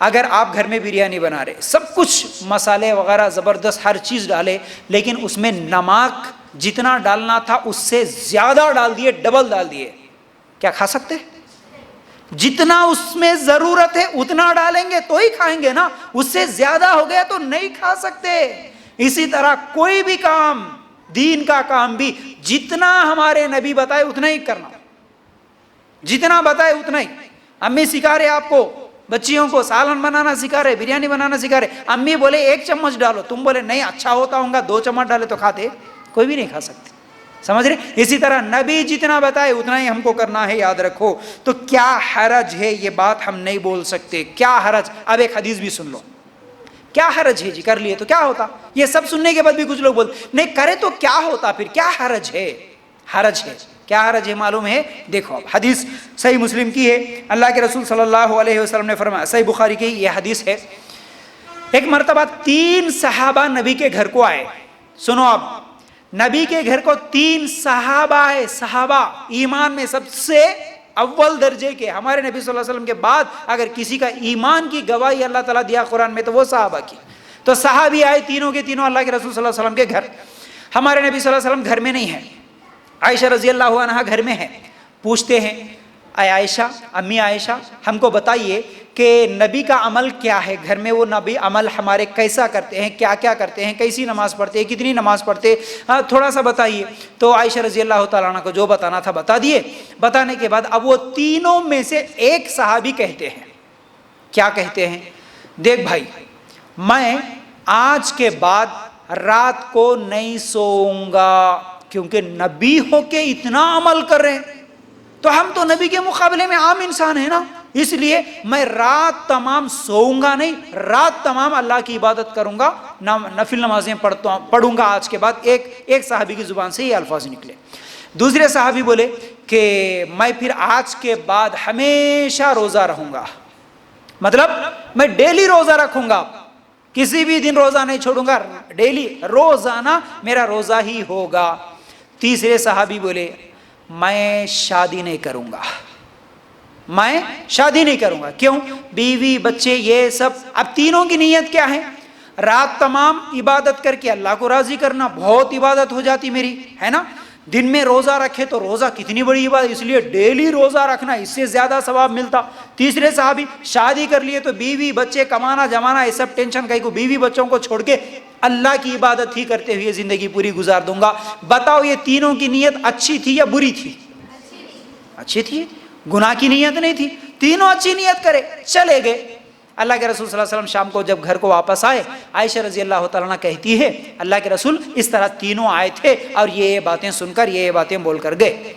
اگر آپ گھر میں بریانی بنا رہے، سب کچھ مسالے وغیرہ زبردست ہر چیز ڈالے، لیکن اس میں نمک جتنا ڈالنا تھا اس سے زیادہ ڈال دیے، ڈبل ڈال دیے، کیا کھا سکتے؟ جتنا اس میں ضرورت ہے اتنا ڈالیں گے تو ہی کھائیں گے نا، اس سے زیادہ ہو گیا تو نہیں کھا سکتے۔ اسی طرح کوئی بھی کام، دین کا کام بھی، جتنا ہمارے نبی بتائے اتنا ہی کرنا، جتنا بتائے اتنا ہی۔ امی سکھا رہے آپ کو، بچیوں کو سالن بنانا سکھا رہے، بریانی بنانا سکھا رہے، امی بولے 1 چمچ ڈالو، تم بولے نہیں اچھا ہوتا ہوں گا 2 چمچ ڈالے تو کھاتے؟ کوئی بھی نہیں کھا سکتے۔ سمجھ رہے؟ اسی طرح نبی جتنا بتائے اتنا ہی ہم کو کرنا ہے، یاد رکھو۔ تو کیا حرج ہے، یہ بات ہم نہیں بول سکتے، کیا حرج؟ اب ایک حدیث بھی سن لو، کیا حرج ہے جی، کر لیے تو کیا ہوتا؟ یہ سب سننے کے بعد بھی کچھ لوگ بولتے نہیں کرے تو کیا ہوتا، پھر کیا حرج ہے؟ حرج ہے، کیا حرج ہے معلوم ہے؟ دیکھو اب حدیث صحیح مسلم کی ہے، اللہ کے رسول صلی اللہ علیہ وسلم نے فرمایا، صحیح بخاری کی یہ حدیث ہے، ایک مرتبہ 3 صحابہ نبی کے گھر کو آئے۔ سنو اب، نبی کے گھر کو 3 صحابہ آئے، صحابہ ایمان میں سب سے اول درجے کے، ہمارے نبی صلی اللہ علیہ وسلم کے بعد اگر کسی کا ایمان کی گواہی اللہ تعالیٰ دیا قرآن میں تو وہ صحابہ کی۔ تو صحابی آئے تینوں کے تینوں اللہ کے رسول صلی اللہ علیہ وسلم کے گھر، ہمارے نبی صلی اللہ علیہ وسلم گھر میں نہیں ہے، عائشہ رضی اللہ عنہا گھر میں ہے۔ پوچھتے ہیں، اے عائشہ، امی عائشہ ہم کو بتائیے کہ نبی کا عمل کیا ہے، گھر میں وہ نبی عمل ہمارے کیسا کرتے ہیں، کیا کیا کرتے ہیں، کیسی نماز پڑھتے ہیں، کتنی نماز پڑھتے ہیں، تھوڑا سا بتائیے۔ تو عائشہ رضی اللہ تعالیٰ عنہ کو جو بتانا تھا بتا دیے۔ بتانے کے بعد اب وہ تینوں میں سے ایک صحابی کہتے ہیں، کیا کہتے ہیں؟ دیکھ بھائی، میں آج کے بعد رات کو نہیں سوؤں گا، کیونکہ نبی ہو کے اتنا عمل کر رہے ہیں تو ہم تو نبی کے مقابلے میں عام انسان ہیں نا، اس لیے میں رات تمام سوؤں گا نہیں، رات تمام اللہ کی عبادت کروں گا، نفل نمازیں پڑھوں گا آج کے بعد۔ ایک صحابی کی زبان سے یہ الفاظ نکلے۔ دوسرے صحابی بولے کہ میں پھر آج کے بعد ہمیشہ روزہ رہوں گا، مطلب میں ڈیلی روزہ رکھوں گا، کسی بھی دن روزہ نہیں چھوڑوں گا، ڈیلی روزانہ میرا روزہ ہی ہوگا۔ تیسرے صحابی بولے میں شادی نہیں کروں گا، میں شادی نہیں کروں گا، کیوں؟ بیوی بچے یہ سب۔ اب تینوں کی نیت کیا ہے؟ رات تمام عبادت کر کے اللہ کو راضی کرنا، بہت عبادت ہو جاتی میری، ہے نا؟ دن میں روزہ رکھے تو روزہ کتنی بڑی عبادت، اس لیے ڈیلی روزہ رکھنا، اس سے زیادہ ثواب ملتا۔ تیسرے صحابی شادی کر لیے تو بیوی بچے کمانا جمانا یہ سب ٹینشن کہیں کو، بیوی بچوں کو چھوڑ کے اللہ کی عبادت ہی کرتے ہوئے زندگی پوری گزار دوں گا۔ بتاؤ یہ تینوں کی نیت اچھی تھی یا بری تھی؟ اچھی تھی، گناہ کی نیت نہیں تھی، تینوں اچھی نیت کرے، چلے گئے۔ اللہ کے رسول صلی اللہ علیہ وسلم شام کو جب گھر کو واپس آئے، عائشہ رضی اللہ تعالیٰ عنہ کہتی ہے اللہ کے رسول اس طرح تینوں آئے تھے اور یہ باتیں سن کر یہ باتیں بول کر گئے۔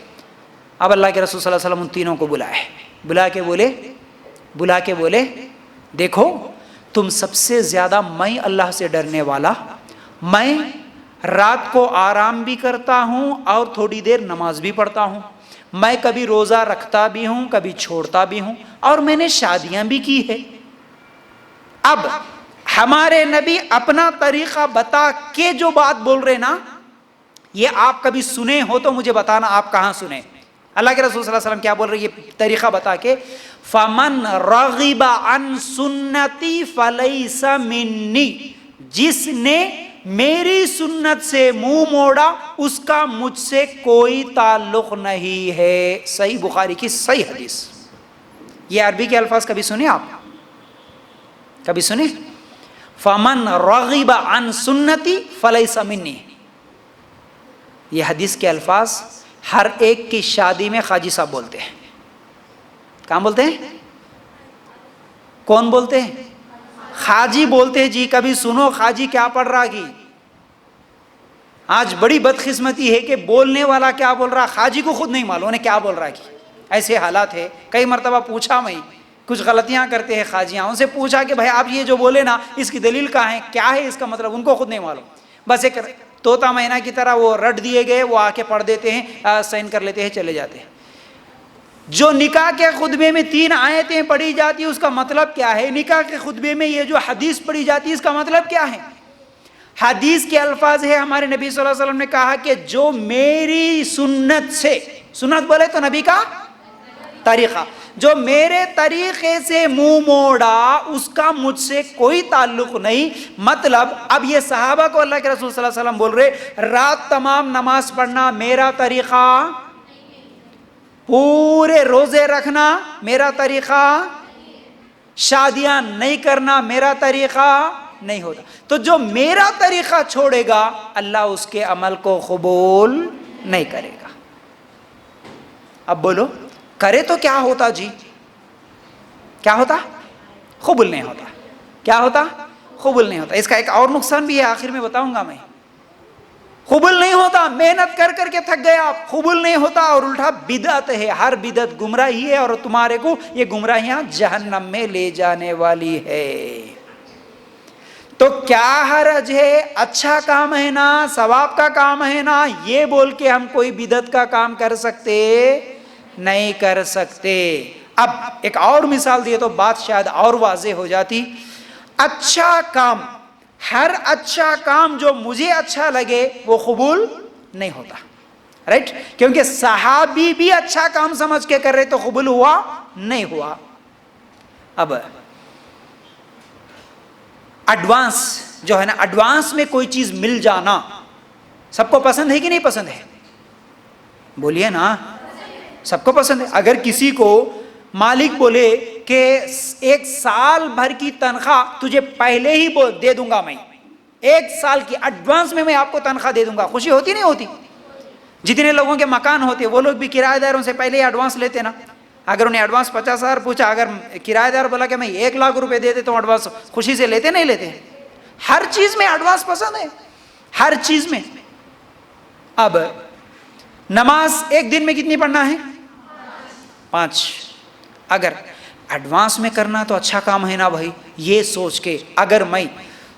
اب اللہ کے رسول صلی اللہ علیہ وسلم ان تینوں کو بلائے، بلا کے بولے دیکھو تم سب سے زیادہ میں اللہ سے ڈرنے والا، میں رات کو آرام بھی کرتا ہوں اور تھوڑی دیر نماز بھی پڑھتا ہوں، میں کبھی روزہ رکھتا بھی ہوں کبھی چھوڑتا بھی ہوں، اور میں نے شادیاں بھی کی ہے۔ اب ہمارے نبی اپنا طریقہ بتا کے جو بات بول رہے نا، یہ آپ کبھی سنے ہو تو مجھے بتانا آپ کہاں سنے۔ اللہ کے رسول صلی اللہ علیہ وسلم کیا بول رہے یہ طریقہ بتا کے، فَمَنْ رَغِبَ عَنْ سُنَّتِي فَلَيْسَ مِنِّي، جس نے میری سنت سے منہ موڑا اس کا مجھ سے کوئی تعلق نہیں ہے۔ صحیح بخاری کی صحیح حدیث۔ یہ عربی کے الفاظ کبھی سنے آپ؟ کبھی سنے؟ فَمَنْ رَغِبَ عَنْ سُنَّتِي فَلَيْسَ مِنِّي، یہ حدیث کے الفاظ ہر ایک کی شادی میں خاجی صاحب بولتے ہیں۔ کہاں بولتے ہیں؟ کون بولتے ہیں؟ خاجی بولتے ہیں جی۔ کبھی سنو خاجی کیا پڑھ رہا کی۔ آج بڑی بدقسمتی ہے کہ بولنے والا کیا بول رہا خاجی کو خود نہیں معلوم انہیں کیا بول رہا کی۔ ایسے حالات ہے، کئی مرتبہ پوچھا میں، کچھ غلطیاں کرتے ہیں خاجیاں، ان سے پوچھا کہ بھائی آپ یہ جو بولے نا اس کی دلیل کہاں ہے، کیا ہے اس کا مطلب، ان کو خود نہیں معلوم۔ بس ایک طوطا مینا کی طرح وہ رٹ دیے گئے، وہ آ کے پڑھ دیتے ہیں، سائن کر لیتے ہیں، چلے جاتے ہیں۔ جو نکاح کے خطبے میں 3 آیتیں پڑھی جاتی اس کا مطلب کیا ہے؟ نکاح کے خطبے میں یہ جو حدیث پڑھی جاتی ہے اس کا مطلب کیا ہے؟ حدیث کے الفاظ ہے، ہمارے نبی صلی اللہ علیہ وسلم نے کہا کہ جو میری سنت سے، سنت بولے تو نبی کا طریقہ، جو میرے طریقے سے منہ موڑا اس کا مجھ سے کوئی تعلق نہیں۔ مطلب اب یہ صحابہ کو اللہ کے رسول صلی اللہ علیہ وسلم بول رہے رات تمام نماز پڑھنا میرا طریقہ، پورے روزے رکھنا میرا طریقہ، شادیاں نہیں کرنا میرا طریقہ نہیں ہوتا۔ تو جو میرا طریقہ چھوڑے گا اللہ اس کے عمل کو قبول نہیں کرے گا۔ اب بولو کرے تو کیا ہوتا جی؟ کیا ہوتا؟ قبول نہیں ہوتا۔ کیا ہوتا؟ قبول نہیں ہوتا۔ اس کا ایک اور نقصان بھی ہے، آخر میں بتاؤں گا میں۔ قبول نہیں ہوتا، محنت کر کر کے تھک گئے آپ، قبول نہیں ہوتا، اور الٹا بدعت ہے، ہر بدعت گمراہی ہے، اور تمہارے کو یہ گمراہیاں جہنم میں لے جانے والی ہے۔ تو کیا حرج ہے، اچھا کام ہے نا، ثواب کا کام ہے نا، یہ بول کے ہم کوئی بدعت کا کام کر سکتے نہیں کر سکتے۔ اب ایک اور مثال دیے تو بات شاید اور واضح ہو جاتی۔ اچھا کام، ہر اچھا کام جو مجھے اچھا لگے وہ قبول نہیں ہوتا، رائٹ؟ کیونکہ صحابی بھی اچھا کام سمجھ کے کر رہے تو قبول ہوا نہیں ہوا۔ اب ایڈوانس جو ہے نا، ایڈوانس میں کوئی چیز مل جانا سب کو پسند ہے کہ نہیں پسند ہے؟ بولیے نا، سب کو پسند ہے۔ اگر کسی کو مالک بولے کہ 1 سال بھر کی تنخواہ تجھے پہلے ہی دے دوں گا، میں 1 سال کی ایڈوانس میں آپ کو تنخواہ دے دوں گا، خوشی ہوتی نہیں ہوتی؟ جتنے لوگوں کے مکان ہوتے وہ لوگ بھی کرایہ داروں سے پہلے ہی ایڈوانس لیتے نا۔ اگر انہیں ایڈوانس 50,000 پوچھا، اگر کرایہ دار بولا کہ میں 1 لاکھ روپے دے دیتا ہوں ایڈوانس، خوشی سے لیتے نہیں لیتے؟ ہر چیز میں ایڈوانس پسند ہے، ہر چیز میں۔ اب نماز ایک دن میں کتنی پڑھنا ہے؟ 5۔ اگر ایڈوانس میں کرنا تو اچھا کام ہے نا بھائی، یہ سوچ کے اگر میں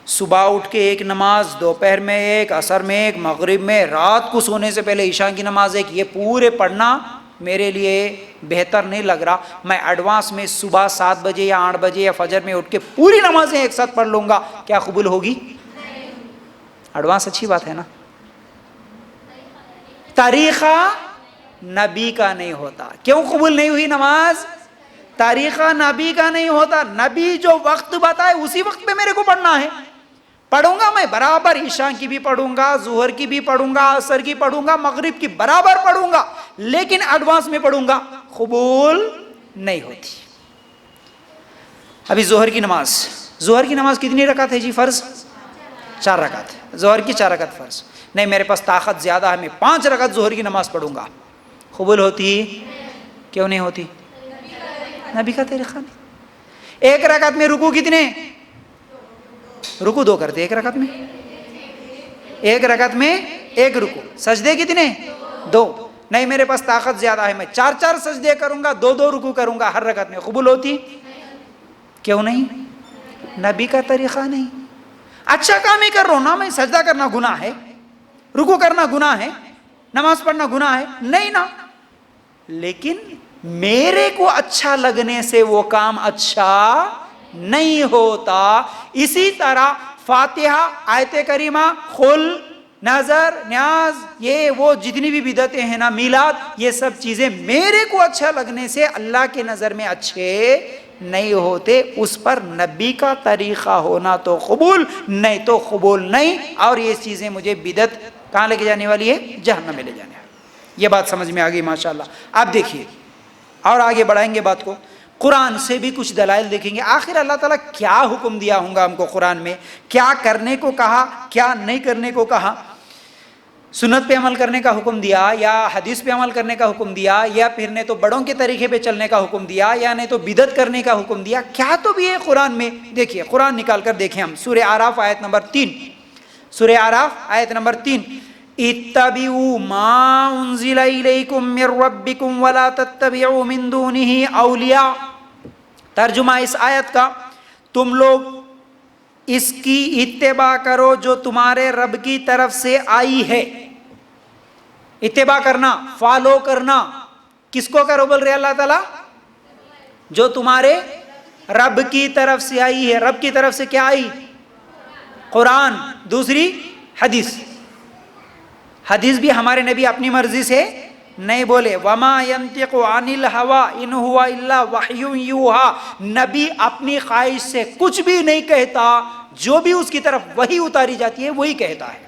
صبح اٹھ کے ایک نماز، دوپہر میں ایک، عصر میں ایک، مغرب میں، رات کو سونے سے پہلے عشاء کی نماز ایک، یہ پورے پڑھنا میرے لیے بہتر نہیں لگ رہا، میں ایڈوانس میں صبح 7 بجے یا 8 بجے یا فجر میں اٹھ کے پوری نمازیں ایک ساتھ پڑھ لوں گا، کیا قبول ہوگی؟ ایڈوانس اچھی بات ہے نا۔ طریقہ نبی کا نہیں ہوتا، کیوں قبول نہیں ہوئی نماز؟ طریقہ نبی کا نہیں ہوتا، نبی جو وقت بتائے اسی وقت پہ میرے کو پڑھنا ہے، پڑھوں گا میں برابر، عشاء کی بھی پڑھوں گا، ظہر کی بھی پڑھوں گا، عصر کی پڑھوں گا، مغرب کی برابر پڑھوں گا، لیکن ایڈوانس میں پڑھوں گا، قبول نہیں ہوتی۔ ابھی ظہر کی نماز کتنی رکعت ہے جی فرض؟ 4 رکعت، ظہر کی 4 رکعت فرض۔ نہیں میرے پاس طاقت زیادہ ہے، میں 5 رکعت ظہر کی نماز پڑھوں گا، قبول ہوتی؟ کیوں نہیں ہوتی؟ نبی کا طریقہ نہیں۔ 1 رکعت میں رکوع کتنے؟ رکوع 2 کرتے 1 رکعت میں، 1 رکعت میں 1 رکوع، سجدے کتنے؟ 2۔ نہیں میرے پاس طاقت زیادہ ہے، میں 4 سجدے کروں گا، 2 رکوع کروں گا ہر رکعت میں، قبول ہوتی؟ کیوں نہیں؟ نبی کا طریقہ نہیں۔ اچھا کام ہی کر رہا ہوں نا میں، سجدہ کرنا گناہ ہے، رکوع کرنا گناہ ہے، نماز پڑھنا گناہ ہے نہیں نا، لیکن میرے کو اچھا لگنے سے وہ کام اچھا نہیں ہوتا۔ اسی طرح فاتحہ، آیت کریمہ، خل، نظر، نیاز، یہ وہ جتنی بھی بدعتیں ہیں نا، میلاد، یہ سب چیزیں میرے کو اچھا لگنے سے اللہ کے نظر میں اچھے نہیں ہوتے، اس پر نبی کا طریقہ ہونا تو قبول، نہیں تو قبول نہیں، اور یہ چیزیں مجھے بدعت کہاں لے کے جانے والی ہے؟ جہنم میں لے جانے والی۔ یہ بات سمجھ میں آ گئی ماشاءاللہ۔ اب دیکھیے اور آگے بڑھائیں گے بات کو، قرآن سے بھی کچھ دلائل دیکھیں گے، آخر اللہ تعالیٰ کیا حکم دیا ہوں گا ہم کو قرآن میں، کیا کرنے کو کہا، کیا نہیں کرنے کو کہا، سنت پہ عمل کرنے کا حکم دیا یا حدیث پہ عمل کرنے کا حکم دیا، یا پھر نہیں تو بڑوں کے طریقے پہ چلنے کا حکم دیا، یا نہیں تو بدعت کرنے کا حکم دیا، کیا تو بھی ہے قرآن میں۔ دیکھیے قرآن نکال کر دیکھیں ہم، سورہ اعراف آیت نمبر 3، سورہ اعراف آیت نمبر 3، اتبعوا ما انزل الیکم من ربکم ولا تتبعوا من دونہ اولیاء۔ ترجمہ اس آیت کا، تم لوگ اس کی اتباع کرو جو تمہارے رب کی طرف سے آئی ہے۔ اتباع کرنا، فالو کرنا، کس کو کرو بول رہے اللہ تعالیٰ؟ جو تمہارے رب کی طرف سے آئی ہے۔ رب کی طرف سے کیا آئی؟ قرآن، دوسری حدیث۔ حدیث بھی ہمارے نبی اپنی مرضی سے نہیں بولے، وما ينطق عن الهوى ان هو الا وحی یوحى، نبی اپنی خواہش سے کچھ بھی نہیں کہتا، جو بھی اس کی طرف وحی اتاری جاتی ہے وہی کہتا ہے۔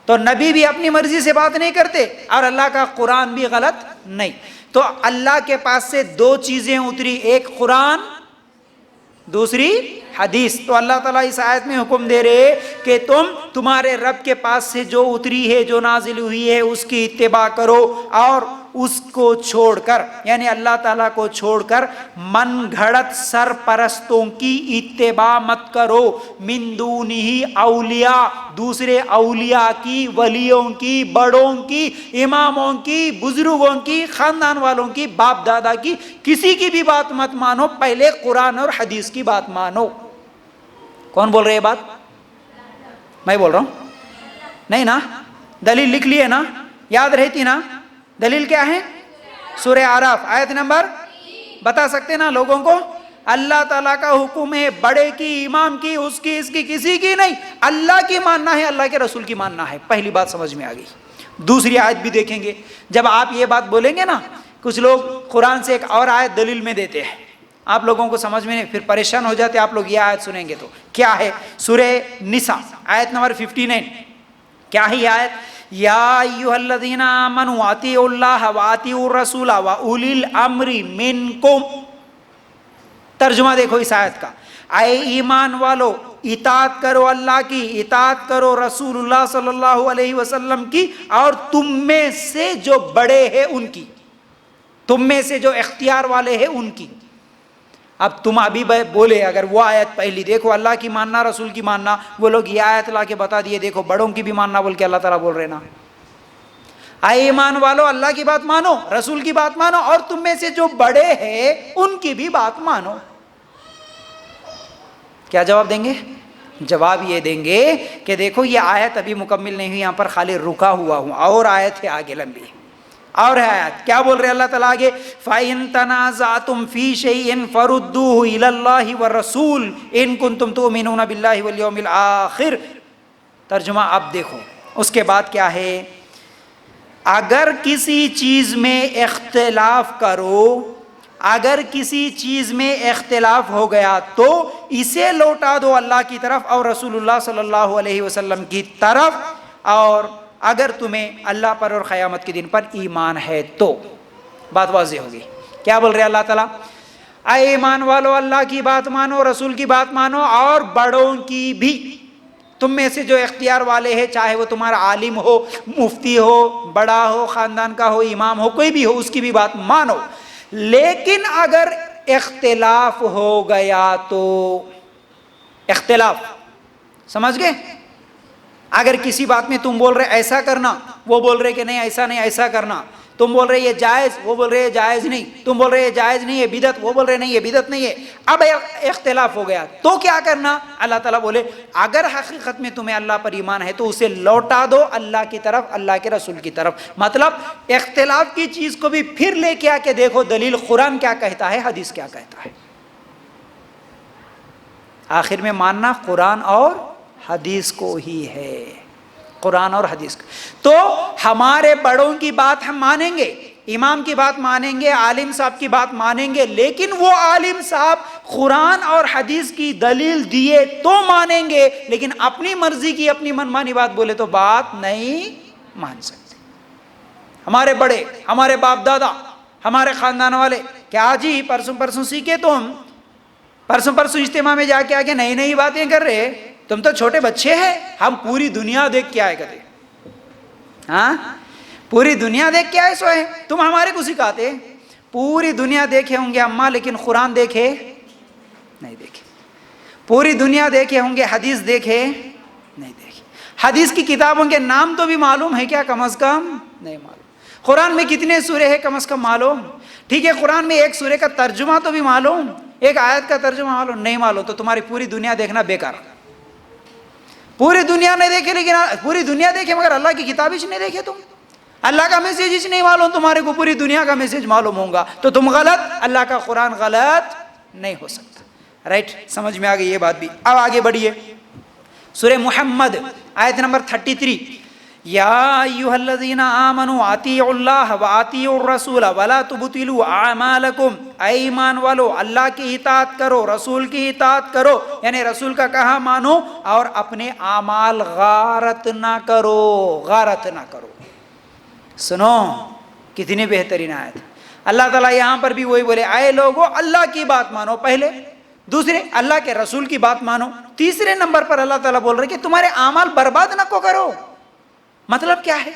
تو نبی بھی اپنی مرضی سے بات نہیں کرتے، اور اللہ کا قرآن بھی غلط نہیں۔ تو اللہ کے پاس سے 2 چیزیں اتری، ایک قرآن، دوسری حدیث۔ تو اللہ تعالیٰ اس آیت میں حکم دے رہے کہ تم تمہارے رب کے پاس سے جو اتری ہے، جو نازل ہوئی ہے، اس کی اتباع کرو، اور اس کو چھوڑ کر یعنی اللہ تعالیٰ کو چھوڑ کر من گھڑت سرپرستوں کی اتباع مت کرو، من دونہ اولیاء دوسرے اولیاء کی، ولیوں کی، بڑوں کی، اماموں کی، بزرگوں کی، خاندان والوں کی، باپ دادا کی، کسی کی بھی بات مت مانو، پہلے قرآن اور حدیث کی بات مانو۔ کون بول رہے یہ بات؟ میں بول رہا ہوں؟ نہیں نا؟ دلیل لکھ لیے نا؟ یاد رہتی نا؟ دلیل کیا ہے؟ سورہ اعراف آیت نمبر بتا سکتے نا لوگوں کو؟ اللہ تعالیٰ کا حکم ہے، بڑے کی، امام کی، اس کی، اس کی، کسی کی نہیں، اللہ کی ماننا ہے، اللہ کے رسول کی ماننا ہے۔ پہلی بات سمجھ میں آ گئی۔ دوسری آیت بھی دیکھیں گے، جب آپ یہ بات بولیں گے نا، کچھ لوگ قرآن سے ایک اور آیت دلیل میں دیتے ہیں، آپ لوگوں کو سمجھ میں نہیں، پھر پریشان ہو جاتے آپ لوگ۔ یہ آیت سنیں گے تو کیا ہے؟ سورہ نساء آیت نمبر 59 کیا ہے یہ آیت؟ یا ایھا الذین آمنوا اطیعوا اللہ واطیعوا الرسول واولی الامر منکم۔ ترجمہ دیکھو اس آیت کا، اے ایمان والو اطاعت کرو اللہ کی، اطاعت کرو رسول اللہ صلی اللہ علیہ وسلم کی، اور تم میں سے جو بڑے ہیں ان کی، تم میں سے جو اختیار والے ہیں ان کی۔ اب تم ابھی بولے اگر وہ آیت پہلی دیکھو اللہ کی ماننا، رسول کی ماننا، وہ لوگ یہ آیت لا کے بتا دیے دیکھو بڑوں کی بھی ماننا بول کے اللہ تعالیٰ بول رہے نا، اے ایمان والو اللہ کی بات مانو، رسول کی بات مانو، اور تم میں سے جو بڑے ہیں ان کی بھی بات مانو۔ کیا جواب دیں گے؟ جواب یہ دیں گے کہ دیکھو یہ آیت ابھی مکمل نہیں ہوئی، یہاں پر خالی رکا ہوا ہوں، اور آیت ہے آگے لمبی، اور ہے آیت کیا بول رہے اللہ تعالیٰ آگے؟ فَإِن تَنَازَعْتُمْ فِي شَيْءٍ فَرُدُّوهُ إِلَى اللَّهِ وَالرَّسُولِ إِن كُنتُمْ تُؤْمِنُونَ بِاللَّهِ وَالْيَوْمِ الْآخِرِ۔ ترجمہ اب دیکھو اس کے بعد کیا ہے؟ اگر کسی چیز میں اختلاف کرو، اگر کسی چیز میں اختلاف ہو گیا تو اسے لوٹا دو اللہ کی طرف اور رسول اللہ صلی اللہ علیہ وسلم کی طرف، اور اگر تمہیں اللہ پر اور قیامت کے دن پر ایمان ہے تو۔ بات واضح ہوگی۔ کیا بول رہے اللہ تعالیٰ؟ اے ایمان والو اللہ کی بات مانو، رسول کی بات مانو، اور بڑوں کی بھی، تم میں سے جو اختیار والے ہیں، چاہے وہ تمہارا عالم ہو، مفتی ہو، بڑا ہو، خاندان کا ہو، امام ہو، کوئی بھی ہو، اس کی بھی بات مانو۔ لیکن اگر اختلاف ہو گیا تو، اختلاف سمجھ گئے؟ اگر کسی بات میں تم بول رہے ایسا کرنا، وہ بول رہے کہ نہیں ایسا نہیں ایسا کرنا، تم بول رہے یہ جائز، وہ بول رہے یہ جائز نہیں، تم بول رہے یہ جائز نہیں، یہ بدعت، وہ بول رہے نہیں یہ بدعت نہیں ہے، اب اختلاف ہو گیا تو کیا کرنا؟ اللہ تعالیٰ بولے اگر حقیقت میں تمہیں اللہ پر ایمان ہے تو اسے لوٹا دو اللہ کی طرف، اللہ کے رسول کی طرف۔ مطلب اختلاف کی چیز کو بھی پھر لے کے آ کے دیکھو دلیل قرآن کیا کہتا ہے، حدیث کیا کہتا ہے۔ آخر میں ماننا قرآن اور حدیث کو ہی ہے، قرآن اور حدیث کو۔ تو ہمارے بڑوں کی بات ہم مانیں گے، امام کی بات مانیں گے، عالم صاحب کی بات مانیں گے، لیکن وہ عالم صاحب قرآن اور حدیث کی دلیل دیے تو مانیں گے، لیکن اپنی مرضی کی، اپنی منمانی بات بولے تو بات نہیں مان سکتے۔ ہمارے بڑے، ہمارے باپ دادا، ہمارے خاندان والے، کیا جی پرسوں سیکھے تم، پرسوں اجتماع میں جا کے آگے نئی نئی باتیں کر رہے، تم تو چھوٹے بچے ہیں، ہم پوری دنیا دیکھ کے آئے کرتے، ہاں پوری دنیا دیکھ کے آئے سو ہے، تم ہمارے کو سکھاتے، پوری دنیا دیکھے ہوں گے اماں لیکن قرآن دیکھے نہیں دیکھے، پوری دنیا دیکھے ہوں گے حدیث دیکھے نہیں دیکھے، حدیث کی کتابوں کے نام تو بھی معلوم ہے کیا؟ کم از کم نہیں معلوم۔ قرآن میں کتنے سورے ہیں کم از کم معلوم، ٹھیک ہے قرآن میں ایک سورے کا ترجمہ تو بھی معلوم، ایک آیت کا ترجمہ معلوم نہیں معلوم، تو تمہاری پوری دنیا دیکھنا بیکار۔ پوری دنیا نہیں دیکھے لیکن پوری دنیا دیکھے مگر اللہ کی کتاب ہی نہیں دیکھے، تم اللہ کا میسیج نہیں معلوم، تمہارے کو پوری دنیا کا میسیج معلوم ہوگا تو تم غلط، اللہ کا قرآن غلط نہیں ہو سکتا۔ رائٹ، سمجھ میں آ گئی یہ بات بھی۔ اب آگے بڑھیے، سورہ محمد آیت نمبر 33، یا ایھا الذین آمنوا اطیعوا اللہ واطیعوا الرسول ولا تبطلوا اعمالکم، اے ایمان والو اللہ کی اطاعت کرو، رسول کی اطاعت کرو، یعنی رسول کا کہا مانو، اور اپنے اعمال غارت نہ کرو، غارت نہ کرو۔ سنو کتنی بہترین آیت۔ اللہ تعالیٰ یہاں پر بھی وہی بولے، اے لوگو اللہ کی بات مانو پہلے، دوسرے اللہ کے رسول کی بات مانو، تیسرے نمبر پر اللہ تعالیٰ بول رہے کہ تمہارے اعمال برباد نہ کو کرو۔ مطلب کیا ہے؟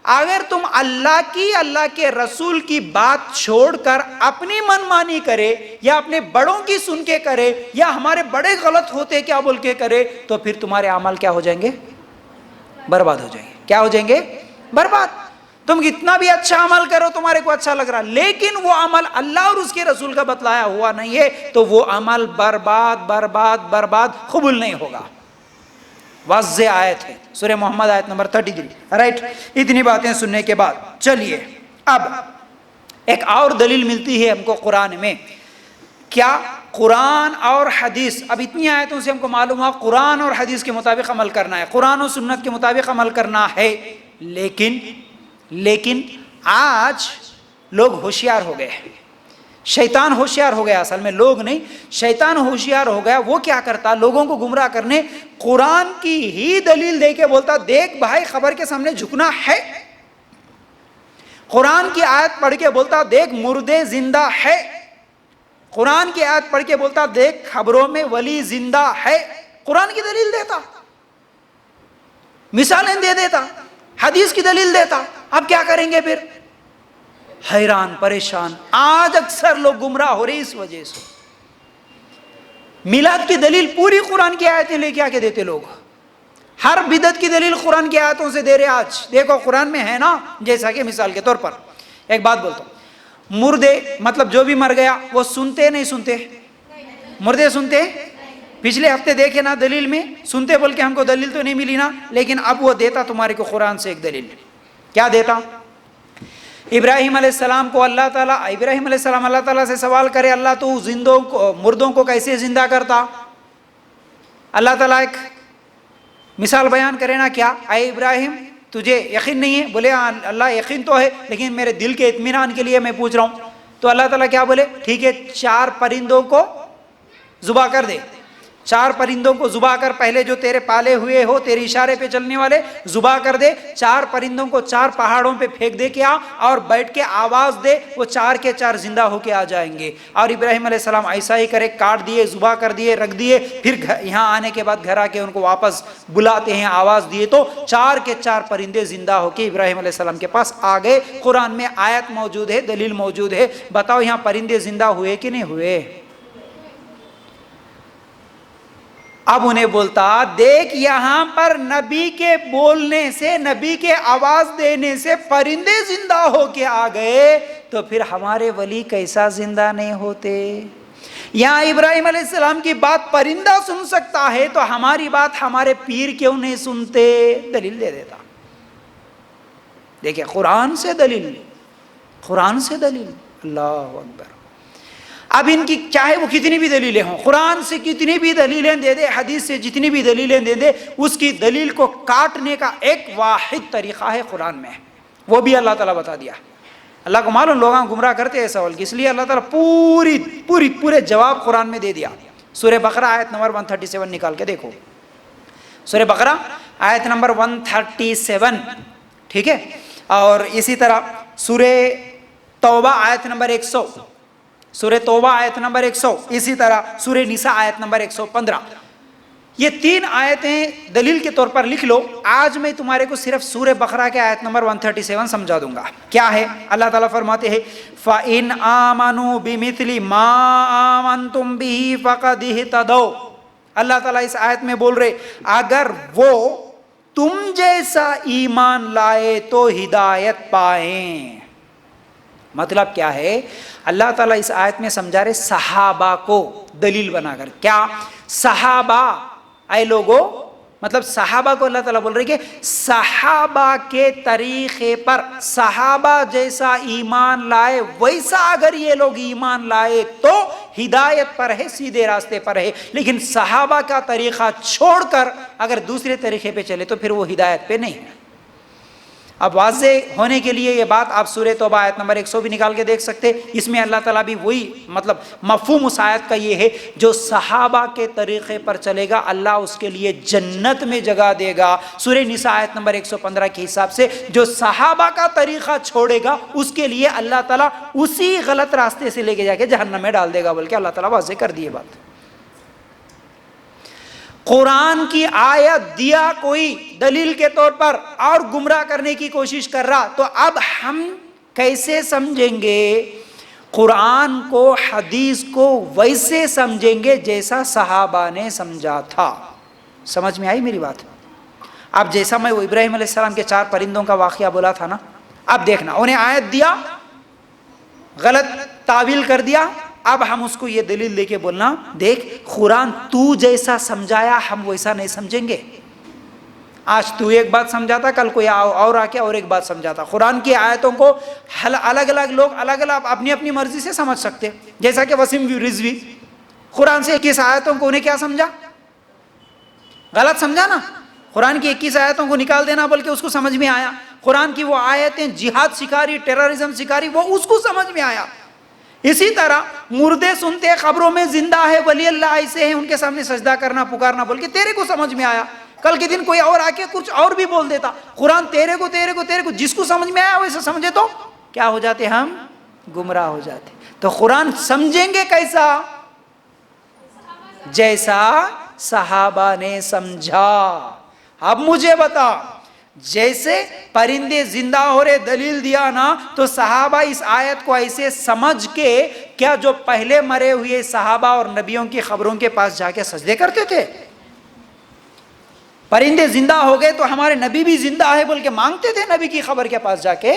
اگر تم اللہ کی اللہ کے رسول کی بات چھوڑ کر اپنی منمانی کرے یا اپنے بڑوں کی سن کے کرے یا ہمارے بڑے غلط ہوتے کیا بول کے کرے تو پھر تمہارے اعمال کیا ہو جائیں گے؟ برباد ہو جائیں گے. کیا ہو جائیں گے؟ برباد. تم کتنا بھی اچھا عمل کرو تمہارے کو اچھا لگ رہا لیکن وہ عمل اللہ اور اس کے رسول کا بتلایا ہوا نہیں ہے تو وہ عمل برباد برباد برباد قبول نہیں ہوگا. واضح آیت ہے سورہ محمد آیت نمبر 33. رائٹ. اتنی باتیں سننے کے بعد چلیے اب ایک اور دلیل ملتی ہے ہم کو قرآن میں. کیا؟ قرآن اور حدیث. اب اتنی آیتوں سے ہم کو معلوم ہوا قرآن اور حدیث کے مطابق عمل کرنا ہے, قرآن و سنت کے مطابق عمل کرنا ہے. لیکن آج لوگ ہوشیار ہو گئے, شیطان ہوشیار ہو گیا. اصل میں لوگ نہیں, شیطان ہوشیار ہو گیا. وہ کیا کرتا؟ لوگوں کو گمراہ کرنے قرآن کی ہی دلیل دے کے بولتا دیکھ بھائی خبر کے سامنے جھکنا ہے. قرآن کی آیت پڑھ کے بولتا دیکھ مردے زندہ ہے. قرآن کی آیت پڑھ کے بولتا دیکھ خبروں میں ولی زندہ ہے. قرآن کی دلیل دیتا, مثالیں دے دیتا, حدیث کی دلیل دیتا. اب کیا کریں گے پھر؟ حیران پریشان. آج اکثر لوگ گمراہ ہو رہے اس وجہ سے. میلاد کی دلیل پوری قرآن کی آیتیں لے کے آ کے دیتے لوگ. ہر بدعت کی دلیل قرآن کی آیتوں سے دے رہے. آج دیکھو قرآن میں ہے نا, جیسا کہ مثال کے طور پر ایک بات بولتا ہوں, مردے مطلب جو بھی مر گیا وہ سنتے نہیں سنتے؟ مردے سنتے؟ پچھلے ہفتے دیکھے نا دلیل میں سنتے بول کے ہم کو دلیل تو نہیں ملی نا, لیکن اب وہ دیتا تمہارے کو قرآن سے ایک دلیل. کیا دیتا؟ ابراہیم علیہ السلام کو اللہ تعالیٰ اللہ تعالیٰ سے سوال کرے اللہ تو زندوں کو مردوں کو کیسے زندہ کرتا؟ اللہ تعالیٰ ایک مثال بیان کرے نا, کیا اے ابراہیم تجھے یقین نہیں ہے؟ بولے اللہ یقین تو ہے لیکن میرے دل کے اطمینان کے لیے میں پوچھ رہا ہوں. تو اللہ تعالیٰ کیا بولے؟ ٹھیک ہے 4 پرندوں کو ذبح کر دے. 4 پرندوں کو ذبح کر, پہلے جو تیرے پالے ہوئے ہو تیرے اشارے پہ چلنے والے ذبح کر دے. 4 پرندوں کو 4 پہاڑوں پہ پھینک دے کیا اور بیٹھ کے آواز دے, وہ 4 کے 4 زندہ ہو کے آ جائیں گے. اور ابراہیم علیہ السلام ایسا ہی کرے, کاٹ دیے, ذبح کر دیے, رکھ دیے. پھر یہاں آنے کے بعد گھر آ کے ان کو واپس بلاتے ہیں, آواز دیے تو 4 کے 4 پرندے زندہ ہو کے ابراہیم علیہ السلام کے پاس آ گئے. قرآن میں آیت موجود ہے, دلیل موجود ہے. بتاؤ یہاں پرندے زندہ ہوئے کہ نہیں ہوئے؟ اب انہیں بولتا دیکھ یہاں پر نبی کے بولنے سے, نبی کے آواز دینے سے پرندے زندہ ہو کے آ گئے تو پھر ہمارے ولی کیسا زندہ نہیں ہوتے؟ یہاں ابراہیم علیہ السلام کی بات پرندہ سن سکتا ہے تو ہماری بات ہمارے پیر کیوں نہیں سنتے؟ دلیل دے دیتا. دیکھیں قرآن سے دلیل, قرآن سے دلیل. اللہ اکبر. اب ان کی چاہے وہ کتنی بھی دلیلیں ہوں, قرآن سے کتنی بھی دلیلیں دے دے, حدیث سے جتنی بھی دلیلیں دے دے, اس کی دلیل کو کاٹنے کا ایک واحد طریقہ ہے قرآن میں, وہ بھی اللہ تعالیٰ بتا دیا. اللہ کو معلوم لوگ گمراہ کرتے ہیں سوال کی, اس لیے اللہ تعالیٰ پورے جواب قرآن میں دے دیا. سورہ بقرہ آیت نمبر 137 نکال کے دیکھو. سورہ بقرہ آیت نمبر 137, ٹھیک ہے. اور اسی طرح سورہ توبہ آیت نمبر 100, سورہ توبہ آیت نمبر 100, اسی طرح سورہ نساء آیت نمبر 115. یہ 3 آیتیں دلیل کے طور پر لکھ لو. آج میں تمہارے کو صرف سورہ بقرہ کے آیت نمبر 137 سمجھا دوں گا. کیا ہے؟ اللہ تعالیٰ فرماتے ہیں فَإِنْ آمَنُوا بِمِثْلِ مَا آمَنْتُمْ بِهِ فَقَدِ اهْتَدَوْا. اللہ تعالیٰ اس آیت میں بول رہے اگر وہ تم جیسا ایمان لائے تو ہدایت پائیں. مطلب کیا ہے؟ اللہ تعالیٰ اس آیت میں سمجھا رہے صحابہ کو دلیل بنا کر. کیا صحابہ اے لوگوں, مطلب صحابہ کو اللہ تعالیٰ بول رہے کہ صحابہ کے طریقے پر, صحابہ جیسا ایمان لائے ویسا اگر یہ لوگ ایمان لائے تو ہدایت پر ہے, سیدھے راستے پر ہے. لیکن صحابہ کا طریقہ چھوڑ کر اگر دوسرے طریقے پہ چلے تو پھر وہ ہدایت پہ نہیں ہے. اب واضح ہونے کے لیے یہ بات آپ سورہ توبہ آیت نمبر 100 بھی نکال کے دیکھ سکتے. اس میں اللہ تعالیٰ بھی وہی مطلب مفہوم اس آیت کا یہ ہے, جو صحابہ کے طریقے پر چلے گا اللہ اس کے لیے جنت میں جگہ دے گا. سورہ نساء آیت نمبر 115 کے حساب سے جو صحابہ کا طریقہ چھوڑے گا اس کے لیے اللہ تعالیٰ اسی غلط راستے سے لے کے جا کے جہنم میں ڈال دے گا, بلکہ اللہ تعالیٰ واضح کر دیے بات. قرآن کی آیت دیا کوئی دلیل کے طور پر اور گمراہ کرنے کی کوشش کر رہا، تو اب ہم کیسے سمجھیں گے قرآن کو، حدیث کو؟ ویسے سمجھیں گے جیسا صحابہ نے سمجھا تھا۔ سمجھ میں آئی میری بات؟ اب جیسا میں وہ ابراہیم علیہ السلام کے 4 پرندوں کا واقعہ بولا تھا نا، اب دیکھنا، انہیں آیت دیا، غلط تعویل کر دیا، اب ہم اس کو یہ دلیل دے کے بولنا، دیکھ قرآن تو جیسا سمجھایا ہم ویسا نہیں سمجھیں گے۔ آج تو ایک بات سمجھاتا، کل کوئی اور آ کے اور ایک بات سمجھاتا۔ قرآن کی آیتوں کو الگ الگ لوگ الگ الگ اپنی اپنی مرضی سے سمجھ سکتے، جیسا کہ وسیم رضوی قرآن سے 21 آیتوں کو انہیں کیا سمجھا؟ غلط سمجھا نا۔ قرآن کی 21 آیتوں کو نکال دینا بلکہ اس کو سمجھ میں آیا۔ قرآن کی وہ آیتیں جہاد سکھا رہی، ٹیررزم سکھا رہی، وہ اس کو سمجھ میں آیا۔ اسی طرح مردے سنتے قبروں میں زندہ ہے، ولی اللہ ایسے ہیں، ان کے سامنے سجدہ کرنا پکارنا بول کے تیرے کو سمجھ میں آیا۔ کل کے دن کوئی اور آ کے کچھ اور بھی بول دیتا، قرآن تیرے کو جس کو سمجھ میں آیا ویسے سمجھے تو کیا ہو جاتے؟ ہم گمراہ ہو جاتے۔ تو قرآن سمجھیں گے کیسا؟ جیسا صحابہ نے سمجھا۔ اب مجھے بتا، جیسے پرندے زندہ ہو رہے دلیل دیا نا، تو صحابہ اس آیت کو ایسے سمجھ کے کیا جو پہلے مرے ہوئے صحابہ اور نبیوں کی خبروں کے پاس جا کے سجدے کرتے تھے؟ پرندے زندہ ہو گئے تو ہمارے نبی بھی زندہ ہے بول کے مانگتے تھے نبی کی خبر کے پاس جا کے؟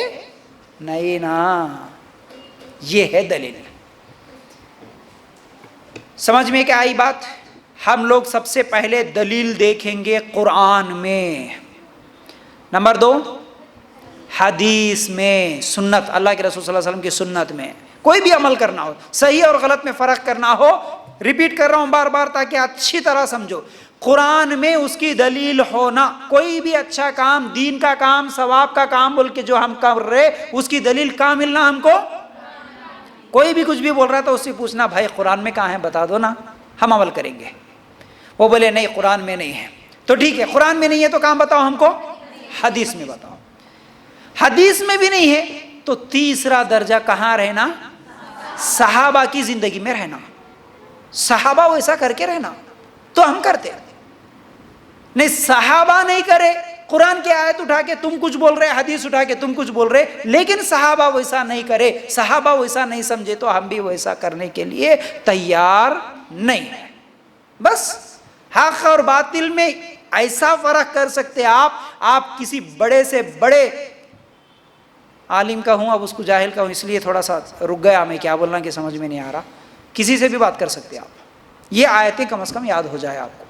نہیں نا، یہ ہے دلیل۔ سمجھ میں کیا آئی بات؟ ہم لوگ سب سے پہلے دلیل دیکھیں گے قرآن میں، نمبر 2 حدیث میں، سنت، اللہ کے رسول صلی اللہ علیہ وسلم کی سنت میں۔ کوئی بھی عمل کرنا ہو، صحیح اور غلط میں فرق کرنا ہو، ریپیٹ کر رہا ہوں بار بار تاکہ اچھی طرح سمجھو، قرآن میں اس کی دلیل ہونا۔ کوئی بھی اچھا کام، دین کا کام، ثواب کا کام بول کے جو ہم کر رہے، اس کی دلیل کہاں ملنا ہم کو؟ کوئی بھی کچھ بھی بول رہا تھا اس سے پوچھنا، بھائی قرآن میں کہاں ہے بتا دو نا، ہم عمل کریں گے۔ وہ بولے نہیں قرآن میں نہیں ہے، تو ٹھیک ہے، قرآن میں نہیں ہے تو کہاں بتاؤ ہم کو؟ حدیث میں بتاؤ۔ حدیث میں بھی نہیں ہے تو تیسرا درجہ کہاں رہنا؟ صحابہ کی زندگی میں رہنا، صحابہ ویسا کر کے رہنا تو ہم کرتے نہیں۔ صحابہ نہیں کرے، قرآن کی آیت اٹھا کے تم کچھ بول رہے، حدیث اٹھا کے تم کچھ بول رہے، لیکن صحابہ ویسا نہیں کرے، صحابہ ویسا نہیں سمجھے تو ہم بھی ویسا کرنے کے لیے تیار نہیں ہیں۔ بس حق اور باطل میں ایسا فرق کر سکتے آپ کسی بڑے سے بڑے عالم کا ہوں، اب اس کو جاہل کا ہوں، اس لیے تھوڑا سا رک گیا میں، کیا بولنا کہ سمجھ میں نہیں آ رہا، کسی سے بھی بات کر سکتے آپ، یہ آیتیں کم از کم یاد ہو جائے آپ کو،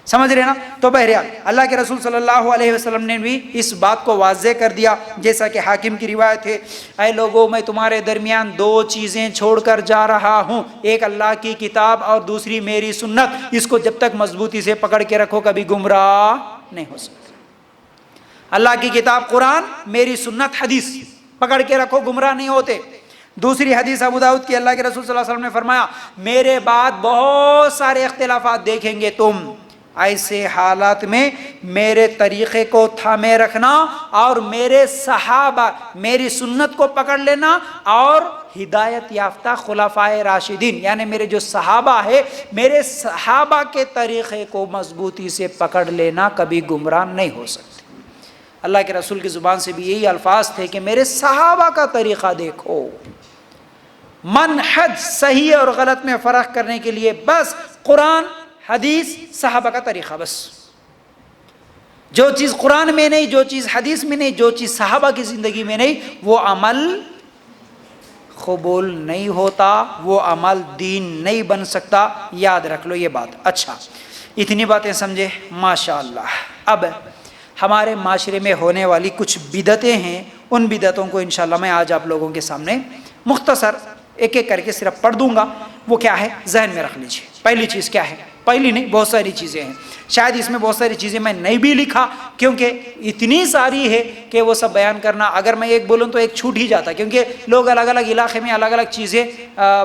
سمجھ رہے نا؟ تو بہرحال اللہ کے رسول صلی اللہ علیہ وسلم نے بھی اس بات کو واضح کر دیا، جیسا کہ حاکم کی روایت ہے، اے لوگوں میں تمہارے درمیان 2 چیزیں چھوڑ کر جا رہا ہوں، ایک اللہ کی کتاب اور دوسری میری سنت، اس کو جب تک مضبوطی سے پکڑ کے رکھو کبھی گمراہ نہیں ہو سکتے۔ اللہ کی کتاب قرآن، میری سنت حدیث پکڑ کے رکھو، گمراہ نہیں ہوتے۔ دوسری حدیث ابو داؤد کی، اللہ کے رسول صلی اللہ علیہ وسلم نے فرمایا، میرے بعد بہت سارے اختلافات دیکھیں گے تم، ایسے حالات میں میرے طریقے کو تھامے رکھنا اور میرے صحابہ، میری سنت کو پکڑ لینا، اور ہدایت یافتہ خلفائے راشدین یعنی میرے جو صحابہ ہے، میرے صحابہ کے طریقے کو مضبوطی سے پکڑ لینا، کبھی گمراہ نہیں ہو سکتے۔ اللہ کے رسول کی زبان سے بھی یہی الفاظ تھے کہ میرے صحابہ کا طریقہ دیکھو۔ منہج صحیح اور غلط میں فرق کرنے کے لیے بس قرآن، حدیث، صحابہ کا طریقہ، بس جو چیز قرآن میں نہیں، جو چیز حدیث میں نہیں، جو چیز صحابہ کی زندگی میں نہیں، وہ عمل قبول نہیں ہوتا، وہ عمل دین نہیں بن سکتا، یاد رکھ لو یہ بات۔ اچھا، اتنی باتیں سمجھے؟ ماشاءاللہ۔ اب ہمارے معاشرے میں ہونے والی کچھ بدعتیں ہیں، ان بدعتوں کو انشاءاللہ میں آج آپ لوگوں کے سامنے مختصر ایک ایک کر کے صرف پڑھ دوں گا۔ وہ کیا ہے ذہن میں رکھ لیجیے۔ پہلی چیز کیا ہے؟ پہلی نہیں، بہت ساری چیزیں ہیں، شاید اس میں بہت ساری چیزیں میں نہیں بھی لکھا کیونکہ اتنی ساری ہے کہ وہ سب بیان کرنا، اگر میں ایک بولوں تو ایک چھوٹ ہی جاتا، کیونکہ لوگ الگ الگ علاقے میں الگ الگ چیزیں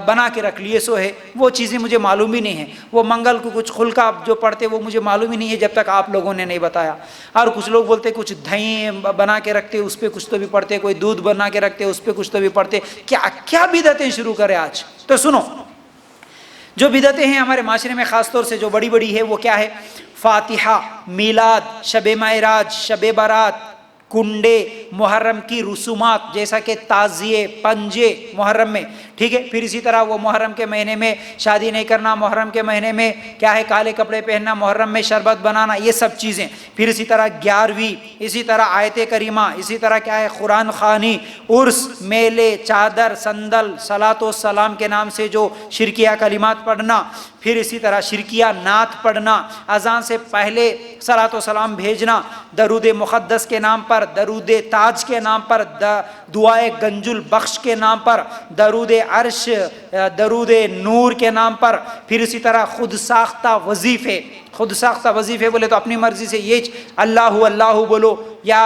بنا کے رکھ لیے سو ہے، وہ چیزیں مجھے معلوم ہی نہیں ہیں۔ وہ منگل کو کچھ خلقہ جو پڑھتے وہ مجھے معلوم ہی نہیں ہے جب تک آپ لوگوں نے نہیں بتایا، اور کچھ لوگ بولتے کچھ دہی بنا کے رکھتے اس پہ کچھ تو بھی پڑھتے، کوئی دودھ بنا کے رکھتے اس پہ کچھ تو بھی پڑھتے، کیا کیا بدعتیں شروع کرے آج۔ تو سنو، جو بدعتیں ہیں ہمارے معاشرے میں خاص طور سے جو بڑی بڑی ہے وہ کیا ہے؟ فاتحہ، میلاد، شب معراج، شب برات، کنڈے، محرم کی رسومات جیسا کہ تعزیے، پنجے محرم میں، ٹھیک ہے، پھر اسی طرح وہ محرم کے مہینے میں شادی نہیں کرنا، محرم کے مہینے میں کیا ہے کالے کپڑے پہننا، محرم میں شربت بنانا، یہ سب چیزیں، پھر اسی طرح 11ویں، اسی طرح آیت کریمہ، اسی طرح کیا ہے قرآن خوانی، عرس، میلے، چادر، صندل، صلاۃ و سلام کے نام سے جو شرکیہ کلمات پڑھنا، پھر اسی طرح شرکیہ نعت پڑھنا، اذان سے پہلے صلاۃ و سلام بھیجنا، درود مقدس کے نام پر، درود تاج کے نام پر، دعائے گنج البخش کے نام پر، درود عرش، درود نور کے نام پر، پھر اسی طرح خود ساختہ وظیفے، خود ساختہ وظیفے بولے تو اپنی مرضی سے یہ اللہ اللہ بولو یا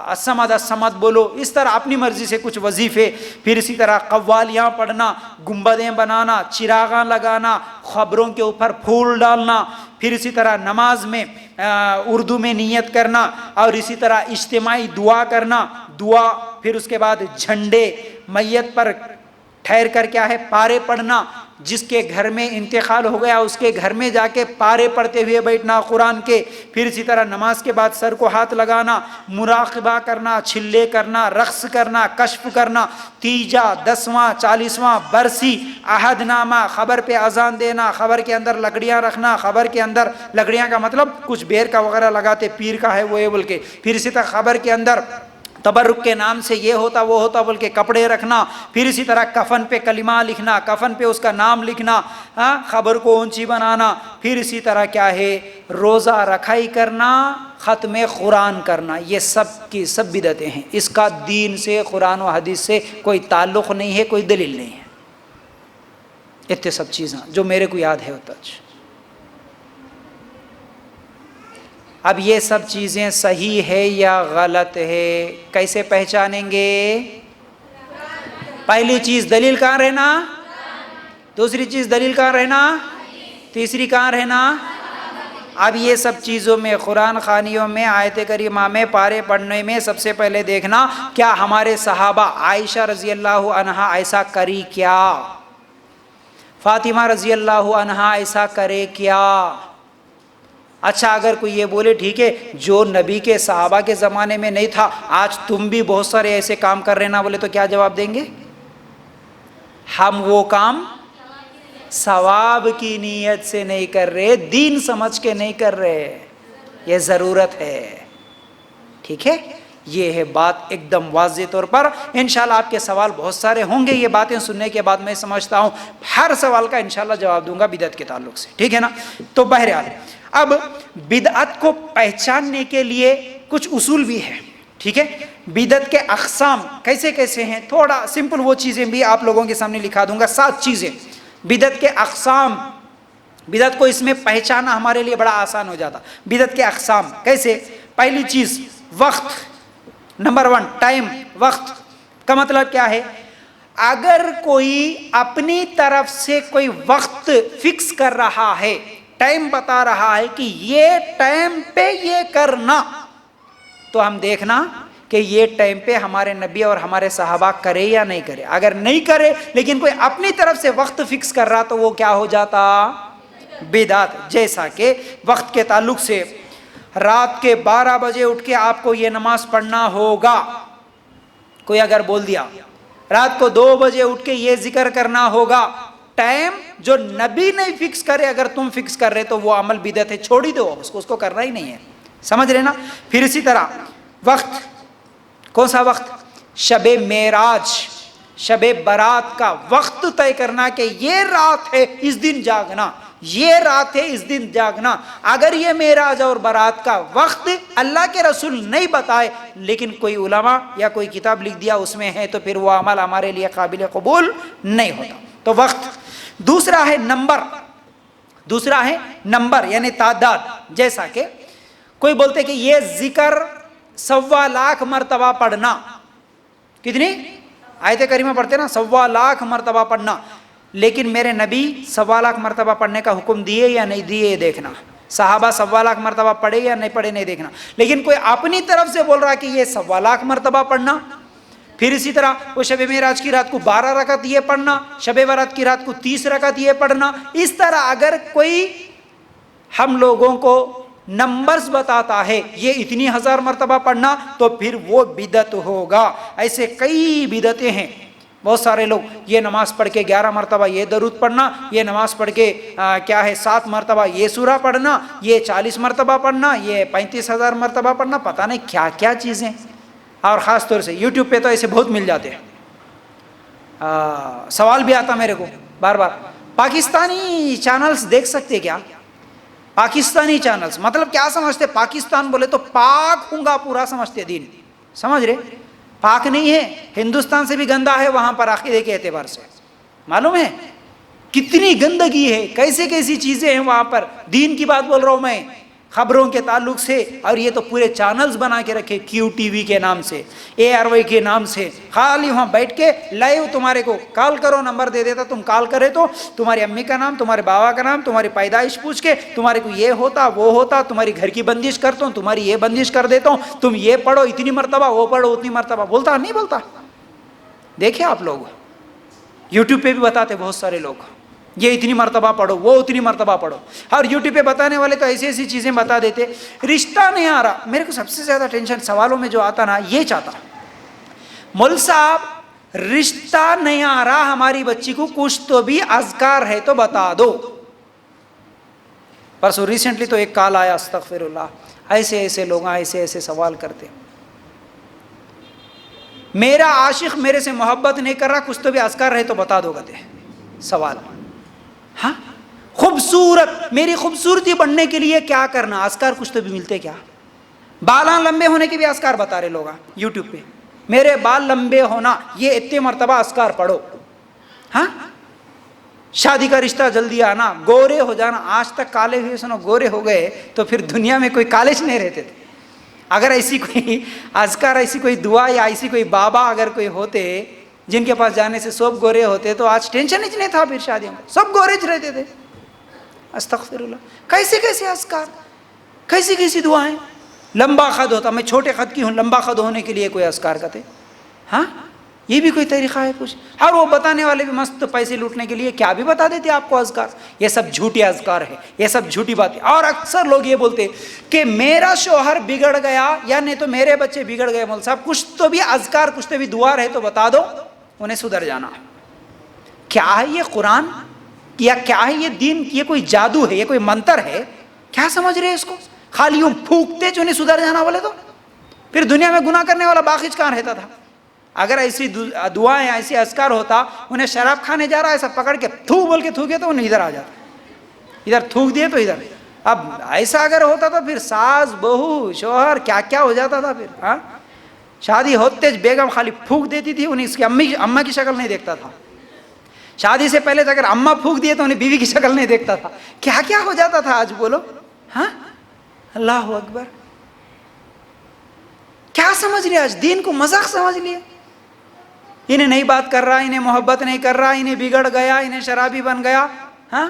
الصمد الصمد بولو، اس طرح اپنی مرضی سے کچھ وظیفے، پھر اسی طرح قوالیاں پڑھنا، گنبدیں بنانا، چراغاں لگانا، خبروں کے اوپر پھول ڈالنا، پھر اسی طرح نماز میں اردو میں نیت کرنا، اور اسی طرح اجتماعی دعا کرنا، دعا، پھر اس کے بعد جھنڈے، میت پر ٹھہر کر کیا ہے پارے پڑھنا، جس کے گھر میں انتقال ہو گیا اس کے گھر میں جا کے پارے پڑھتے ہوئے بیٹھنا قرآن کے، پھر اسی طرح نماز کے بعد سر کو ہاتھ لگانا، مراقبہ کرنا، چھلے کرنا، رقص کرنا، کشف کرنا، تیجا، 10واں، 40واں برسی، عہد نامہ، خبر پہ اذان دینا، خبر کے اندر لکڑیاں رکھنا، خبر کے اندر لکڑیاں کا مطلب کچھ بیر کا وغیرہ لگاتے، پیر کا ہے وہ یہ بول کے، پھر اسی طرح خبر کے اندر تبرک کے نام سے یہ ہوتا وہ ہوتا بول کے کپڑے رکھنا، پھر اسی طرح کفن پہ کلمہ لکھنا، کفن پہ اس کا نام لکھنا، خبر کو اونچی بنانا، پھر اسی طرح کیا ہے روزہ رکھائی کرنا، ختم قرآن کرنا، یہ سب کی سب بدعتیں ہیں، اس کا دین سے قرآن و حدیث سے کوئی تعلق نہیں ہے، کوئی دلیل نہیں ہے، اتنے سب چیزیں جو میرے کو یاد ہے ہوتا۔ اب یہ سب چیزیں صحیح ہے یا غلط ہے کیسے پہچانیں گے؟ پہلی چیز دلیل کہاں رہنا، دوسری چیز دلیل کہاں رہنا، تیسری کہاں رہنا۔ اب یہ سب چیزوں میں قرآن خوانیوں میں آیت کریمہ میں پارے پڑھنے میں سب سے پہلے دیکھنا کیا ہمارے صحابہ عائشہ رضی اللہ عنہا ایسا کری کیا، فاطمہ رضی اللہ عنہا ایسا کرے کیا۔ اچھا اگر کوئی یہ بولے ٹھیک ہے جو نبی کے صحابہ کے زمانے میں نہیں تھا آج تم بھی بہت سارے ایسے کام کر رہے نا، بولے تو کیا جواب دیں گے؟ ہم وہ کام ثواب کی نیت سے نہیں کر رہے، دین سمجھ کے نہیں کر رہے، یہ ضرورت ہے، ٹھیک ہے، یہ ہے بات ایک دم واضح طور پر۔ انشاءاللہ آپ کے سوال بہت سارے ہوں گے، یہ باتیں سننے کے بعد میں سمجھتا ہوں ہر سوال کا انشاءاللہ جواب دوں گا بدعت کے تعلق سے، ٹھیک ہے نا۔ تو بہرحال اب بدعت کو پہچاننے کے لیے کچھ اصول بھی ہے، ٹھیک ہے، بدعت کے اقسام کیسے کیسے ہیں، تھوڑا سمپل وہ چیزیں بھی آپ لوگوں کے سامنے لکھا دوں گا، 7 چیزیں بدعت کے اقسام، بدعت کو اس میں پہچانا ہمارے لیے بڑا آسان ہو جاتا۔ بدعت کے اقسام کیسے؟ پہلی چیز وقت، نمبر 1 ٹائم، وقت کا مطلب کیا ہے؟ اگر کوئی اپنی طرف سے کوئی وقت فکس کر رہا ہے، ٹائم بتا رہا ہے کہ یہ ٹائم پہ یہ کرنا، تو ہم دیکھنا کہ یہ ٹائم پہ ہمارے نبی اور ہمارے صحابہ کرے یا نہیں کرے۔ اگر نہیں کرے لیکن کوئی اپنی طرف سے وقت فکس کر رہا تو وہ کیا ہو جاتا؟ بدعت۔ جیسا کہ وقت کے تعلق سے رات کے 12 بجے اٹھ کے آپ کو یہ نماز پڑھنا ہوگا، کوئی اگر بول دیا رات کو 2 بجے اٹھ کے یہ ذکر کرنا ہوگا، ٹائم جو نبی نہیں فکس کرے اگر تم فکس کر رہے تو وہ عمل بدعت ہے، چھوڑ ہی دو اس کو کرنا ہی نہیں ہے، سمجھ رہے نا۔ پھر اسی طرح وقت، کون سا وقت؟ شب معراج، شب برات کا وقت طے کرنا کہ یہ رات ہے اس دن جاگنا، یہ رات ہے اس دن جاگنا۔ اگر یہ معراج اور برات کا وقت اللہ کے رسول نہیں بتائے لیکن کوئی علماء یا کوئی کتاب لکھ دیا اس میں ہے تو پھر وہ عمل ہمارے لیے قابل قبول نہیں ہوتا۔ تو وقت۔ دوسرا ہے نمبر، دوسرا ہے نمبر یعنی تعداد، جیسا کہ کوئی بولتے کہ یہ ذکر 1.25 لاکھ مرتبہ پڑھنا، کتنی آیت کریمہ پڑھتے نا 1.25 لاکھ مرتبہ پڑھنا، لیکن میرے نبی 1.25 لاکھ مرتبہ پڑھنے کا حکم دیے یا نہیں دیے یہ دیکھنا، صحابہ 1.25 لاکھ مرتبہ پڑھے یا نہیں پڑھے نہیں دیکھنا، لیکن کوئی اپنی طرف سے بول رہا کہ یہ 1.25 لاکھ مرتبہ پڑھنا، پھر اسی طرح وہ شب معراج کی رات کو 12 رکعت یہ پڑھنا، شب برات کی رات کو 30 رکعت یہ پڑھنا. اس طرح اگر کوئی ہم لوگوں کو نمبرز بتاتا ہے یہ اتنی 1000 مرتبہ پڑھنا تو پھر وہ بدعت ہوگا. ایسے کئی بدعتیں ہیں. بہت سارے لوگ یہ نماز پڑھ کے 11 مرتبہ یہ درود پڑھنا، یہ نماز پڑھ کے 7 مرتبہ یہ سورہ پڑھنا، یہ 40 مرتبہ پڑھنا، یہ 35,000 مرتبہ پڑھنا، پتہ نہیں کیا کیا چیزیں. اور خاص طور سے یوٹیوب پہ تو ایسے بہت مل جاتے ہیں. سوال بھی آتا میرے کو بار بار، پاکستانی چینلز دیکھ سکتے کیا؟ پاکستانی چینلز مطلب کیا سمجھتے؟ پاکستان بولے تو پاک ہوں گا پورا سمجھتے دین، سمجھ رہے؟ پاک نہیں ہے، ہندوستان سے بھی گندا ہے وہاں پر عقیدے کے اعتبار سے. معلوم ہے کتنی گندگی ہے، کیسے کیسی چیزیں ہیں وہاں پر. دین کی بات بول رہا ہوں میں خبروں کے تعلق سے. اور یہ تو پورے چینلز بنا کے رکھے کیو ٹی وی کے نام سے، ARY کے نام سے. خالی وہاں بیٹھ کے لائیو تمہارے کو کال کرو، نمبر دے دیتا، تم کال کرے تو تمہاری امی کا نام، تمہارے بابا کا نام، تمہاری پیدائش پوچھ کے تمہارے کو یہ ہوتا وہ ہوتا، تمہاری گھر کی بندش کرتا ہوں، تمہاری یہ بندش کر دیتا ہوں، تم یہ پڑھو اتنی مرتبہ، وہ پڑھو اتنی مرتبہ. بولتا نہیں بولتا؟ دیکھیں آپ لوگ یوٹیوب پہ بھی بتاتے بہت سارے لوگ یہ اتنی مرتبہ پڑھو، وہ اتنی مرتبہ پڑھو. اور یوٹیوب پہ بتانے والے تو ایسی ایسی چیزیں بتا دیتے. رشتہ نہیں آ رہا. میرے کو سب سے زیادہ ٹینشن سوالوں میں جو آتا نا، یہ چاہتا مول صاحب رشتہ نہیں آ رہا ہماری بچی کو، کچھ تو بھی اذکار ہے تو بتا دو. پرسوں ریسنٹلی تو ایک کال آیا، استغفر اللہ، ایسے ایسے لوگ ایسے ایسے سوال کرتے. میرا عاشق میرے سے محبت نہیں کر رہا، کچھ تو بھی اذکار ہے تو بتا دو. کہتے سوال. ہاں خوبصورت، میری خوبصورتی بڑھنے کے لیے کیا کرنا؟ اذکار کچھ تو بھی ملتے کیا؟ بالاں لمبے ہونے کے بھی اذکار بتا رہے لوگ یوٹیوب پہ. میرے بال لمبے ہونا، یہ اتنے مرتبہ اذکار پڑھو. ہاں شادی کا رشتہ جلدی آنا، گورے ہو جانا. آج تک کالے ہوئے سنو گورے ہو گئے تو پھر دنیا میں کوئی کالج نہیں رہتے تھے. اگر ایسی کوئی اذکار، ایسی کوئی دعا یا ایسی کوئی بابا اگر کوئی ہوتے جن کے پاس جانے سے سب گورے ہوتے تو آج ٹینشن ہی نہیں تھا. پھر شادیوں میں سب گورے رہتے تھے. استغفر اللہ. کیسے کیسے اذکار، کیسی کیسی دعائیں. لمبا قد ہوتا، میں چھوٹے قد کی ہوں، لمبا قد ہونے کے لیے کوئی اذکار کرتے. ہاں یہ بھی کوئی طریقہ ہے کچھ؟ اور وہ بتانے والے بھی مست پیسے لوٹنے کے لیے کیا بھی بتا دیتے آپ کو اذکار. یہ سب جھوٹے اذکار ہے، یہ سب جھوٹی باتیں. اور اکثر لوگ یہ بولتے کہ میرا شوہر بگڑ گیا یا نہیں تو میرے بچے بگڑ گئے. مول صاحب کچھ تو بھی اذکار، کچھ تو بھی دعا رہے تو بتا دو، انہیں سدھر جانا. کیا ہے یہ قرآن یا کیا ہے یہ دین؟ یہ کوئی جادو ہے، یہ کوئی منتر ہے؟ کیا سمجھ رہے ہیں اس کو؟ خالی یوں پھونکتے جو انہیں سدھر جانا بولے تو پھر دنیا میں گناہ کرنے والا باقی کہاں رہتا تھا؟ اگر ایسی دعائیں ایسی اذکار ہوتا، انہیں شراب کھانے جا رہا ہے ایسا پکڑ کے تھو بول کے تھوکے تو انہیں ادھر آ جاتا، ادھر تھوک دیے تو ادھر. اب ایسا اگر ہوتا تو پھر ساس بہو شوہر کیا کیا ہو جاتا تھا. پھر ہاں شادی ہوتے بیگم خالی پھونک دیتی تھی، انہیں اس کی اماں کی شکل نہیں دیکھتا تھا. شادی سے پہلے اگر اماں پھونک دیے تو انہیں بیوی کی شکل نہیں دیکھتا تھا. کیا کیا ہو جاتا تھا آج بولو. ہاں اللہ اکبر. کیا سمجھ لیا آج؟ دین کو مذاق سمجھ لیا. انہیں نہیں بات کر رہا، انہیں محبت نہیں کر رہا، انہیں بگڑ گیا، انہیں شرابی بن گیا. ہاں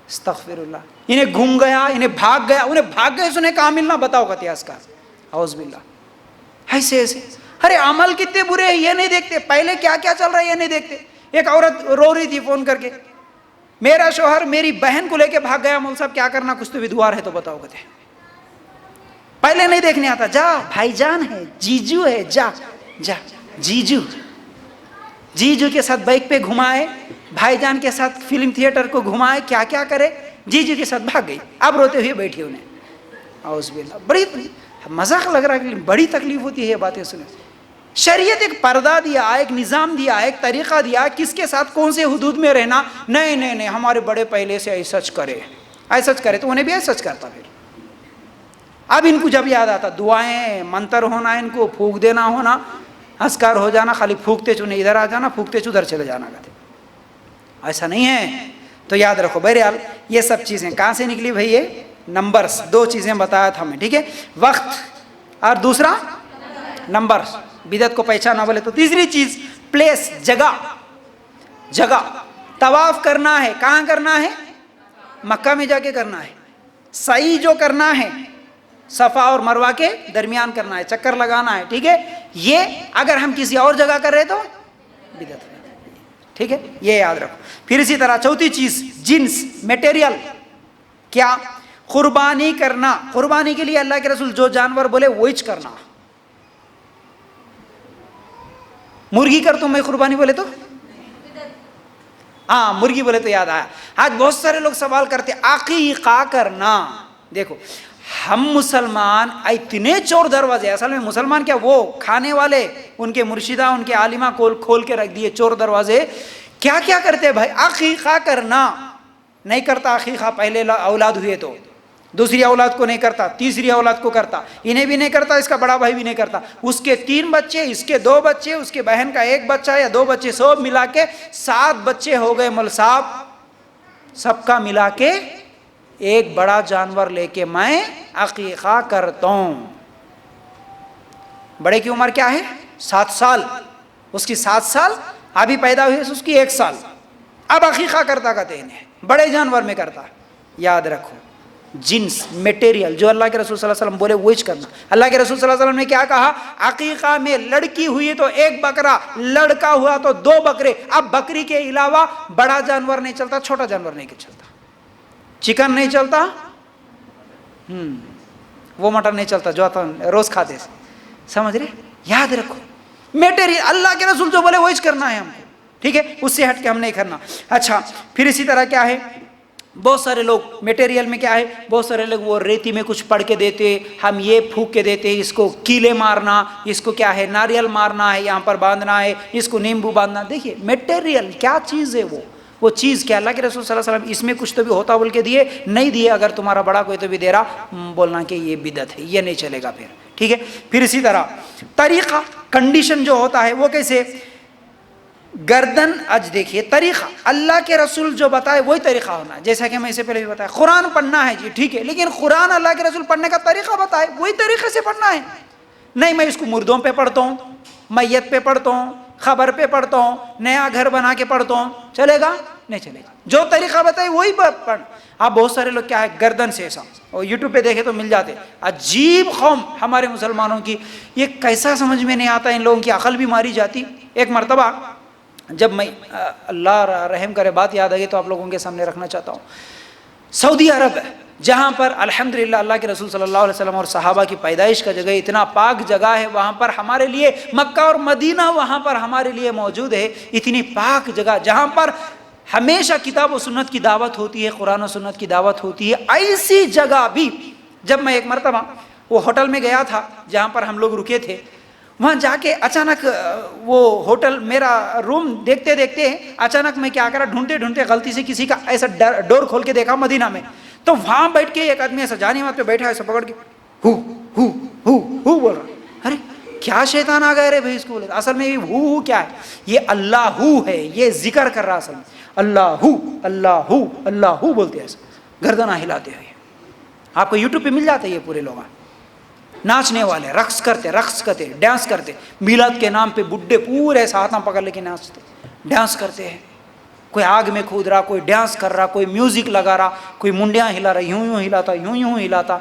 استغفر اللہ. انہیں گھوم گیا، انہیں بھاگ گیا. انہیں بھاگ گئے انہیں کہاں ملنا؟ بتاؤ کہتے اس کا. اعوذ باللہ. ایسے ایسے. ارے عمل کتنے برے ہیں یہ نہیں دیکھتے، پہلے کیا کیا چل رہا ہے یہ نہیں دیکھتے. ایک عورت رو رہی تھی فون کر کے، میرا شوہر میری بہن کو لے کے بھاگ گیا. مول صاحب کیا کرنا؟ کچھ تو بھی دعا ہے تو بتاؤ. کہتے پہلے نہیں دیکھنے آتا. جا بھائی جان ہے، جیجو ہے، جا جا. جیجو کے ساتھ بائک پہ گھمائے، بھائی جان کے ساتھ فلم تھیٹر کو گھمائے، کیا کیا کرے. جیجو کے ساتھ بھاگ گئی، اب روتے ہوئے بیٹھی انہیں. اعوذ باللہ. بڑی مذاق لگ رہا ہے، بڑی تکلیف ہوتی ہے یہ باتیں سنیں. شریعت ایک پردہ دیا، ایک نظام دیا، ایک طریقہ دیا، کس کے ساتھ کون سے حدود میں رہنا. نہیں نہیں نہیں، ہمارے بڑے پہلے سے ایسا کرے، ایسا کرے تو انہیں بھی ایسا کرتا. پھر اب ان کو جب یاد آتا دعائیں منتر ہونا، ان کو پھونک دینا ہونا، اذکار ہو جانا، خالی پھونکتے چونے ادھر آ جانا، پھونکتے چو ادھر چلے جانا. کہتے ایسا نہیں ہے. تو یاد رکھو. بہرحال یہ سب چیزیں کہاں سے نکلی بھائی؟ یہ نمبرز. دو چیزیں بتایا تھا میں، ٹھیک ہے، وقت اور دوسرا نمبرز. بدعت کو پہچانا بولے تو تیسری چیز پلیس، جگہ. جگہ طواف کرنا ہے، کہاں کرنا ہے؟ مکہ میں جا کے کرنا ہے. سعی جو کرنا ہے صفا اور مروہ کے درمیان کرنا ہے، چکر لگانا ہے، ٹھیک ہے. یہ اگر ہم کسی اور جگہ کر رہے تو بدعت ہے. ٹھیک ہے, یہ یاد رکھو. پھر اسی طرح چوتھی چیز جنس, میٹیریل. کیا؟ قربانی کرنا. قربانی کے لیے اللہ کے رسول جو جانور بولے وہی کرنا. مرغی کر تم میں قربانی بولے تو, ہاں مرغی بولے تو یاد آیا. آج بہت سارے لوگ سوال کرتے عقیقہ کرنا. دیکھو ہم مسلمان اتنے چور دروازے, اصل میں مسلمان کیا, وہ کھانے والے ان کے مرشدہ ان کے عالمہ کھول کے رکھ دیے چور دروازے. کیا کیا کرتے بھائی؟ عقیقہ کرنا نہیں کرتا. عقیقہ پہلے اولاد ہوئے تو, دوسری اولاد کو نہیں کرتا, تیسری اولاد کو کرتا, انہیں بھی نہیں کرتا, اس کا بڑا بھائی بھی نہیں کرتا, اس کے 3 بچے, اس کے 2 بچے, اس کے بہن کا 1 بچہ یا 2 بچے, سب ملا کے 7 بچے ہو گئے مول صاحب. سب کا ملا کے ایک بڑا جانور لے کے میں عقیقہ کرتا ہوں. بڑے کی عمر کیا ہے؟ 7 سال. اس کی 7 سال, ابھی پیدا ہوئی اس کی 1 سال. اب عقیقہ کرتا کہتے ہیں, بڑے جانور میں کرتا. یاد رکھو جنس, میٹیریل جو اللہ کے رسول صلی اللہ علیہ وسلم بولے وہی کرنا. اللہ کے رسول صلی اللہ علیہ وسلم نے کیا کہا؟ عقیقہ میں لڑکی ہوئی تو 1 بکرا, لڑکا ہوا تو 2 بکرے. اب بکری کے علاوہ بڑا جانور نہیں چلتا, چھوٹا جانور نہیں چلتا, چکن نہیں چلتا, وہ مٹن نہیں چلتا جو روز کھاتے. سمجھ رہے؟ یاد رکھو میٹیریل, اللہ کے رسول جو بولے وہی کرنا ہے ہم کو. ٹھیک ہے, اس سے ہٹ کے ہم نہیں کرنا. اچھا پھر اسی طرح کیا ہے, بہت سارے لوگ میٹیریل میں کیا ہے, بہت سارے لوگ وہ ریتی میں کچھ پڑھ کے دیتے, ہم یہ پھونک کے دیتے, اس کو کیلے مارنا, اس کو کیا ہے ناریل مارنا ہے, یہاں پر باندھنا ہے, اس کو نیمبو باندھنا. دیکھیے میٹیریل کیا چیز ہے, وہ چیز کیا اللہ کے رسول صلی اللہ علیہ وسلم اس میں کچھ تو بھی ہوتا بول کے دیے نہیں دیے. اگر تمہارا بڑا کوئی تو بھی دے رہا, بولنا کہ یہ بدعت ہے, یہ نہیں چلے گا پھر. ٹھیک ہے, پھر اسی طرح طریقہ, کنڈیشن جو ہوتا ہے وہ کیسے, گردن. آج دیکھیے طریقہ اللہ کے رسول جو بتائے وہی طریقہ ہونا ہے. جیسا کہ میں اسے پہلے بھی بتایا, قرآن پڑھنا ہے جی ٹھیک ہے, لیکن قرآن اللہ کے رسول پڑھنے کا طریقہ بتائے وہی طریقے سے پڑھنا ہے. نہیں میں اس کو مردوں پہ پڑھتا ہوں, میت پہ پڑھتا ہوں, خبر پہ پڑھتا ہوں, نیا گھر بنا کے پڑھتا ہوں, چلے گا؟ نہیں چلے گا. جو طریقہ بتائے وہی پڑھ. اب بہت سارے لوگ کیا ہے گردن سے ایسا, اور یوٹیوب پہ دیکھے تو مل جاتے. عجیب قوم ہمارے مسلمانوں کی, یہ کیسا سمجھ میں نہیں آتا, ان لوگوں کی عقل بھی ماری جاتی. ایک مرتبہ جب میں, اللہ رحم کرے, بات یاد آئی تو آپ لوگوں کے سامنے رکھنا چاہتا ہوں. سعودی عرب جہاں پر الحمدللہ اللہ کے رسول صلی اللہ علیہ وسلم اور صحابہ کی پیدائش کا جگہ, اتنا پاک جگہ ہے وہاں پر ہمارے لیے, مکہ اور مدینہ وہاں پر ہمارے لیے موجود ہے. اتنی پاک جگہ جہاں پر ہمیشہ کتاب و سنت کی دعوت ہوتی ہے, قرآن و سنت کی دعوت ہوتی ہے. ایسی جگہ بھی جب میں ایک مرتبہ وہ ہوٹل میں گیا تھا جہاں پر ہم لوگ رکے تھے, وہاں جا کے اچانک وہ ہوٹل, میرا روم دیکھتے دیکھتے اچانک میں کیا کرا, ڈھونڈتے ڈھونڈتے غلطی سے کسی کا ایسا ڈور کھول کے دیکھا مدینہ میں. تو وہاں بیٹھ کے ایک آدمی ایسا جانی مات پہ بیٹھا, ایسا پکڑ کے ہو بول رہا. ارے کیا شیطان آ گئے رے بھائی اس کو بولے. اصل میں یہ ہو کیا ہے, یہ اللہ ہے, یہ ذکر کر رہا اصل میں. اللہ اللہ اللہ بولتے ہیں, ایسا گردنا ہلاتے ہیں. آپ کو یوٹیوب پہ مل جاتا ہے یہ پورے لوگ. ناچنے والے رقص کرتے, ڈانس کرتے. میلاد کے نام پہ بڈھے پورے ہاتھ پکڑ لے کے ناچتے, ڈانس کرتے ہیں. کوئی آگ میں کھود رہا, کوئی ڈانس کر رہا, کوئی میوزک لگا رہا, کوئی منڈیاں ہلا رہا, یوں ہلاتا, یوں ہلاتا.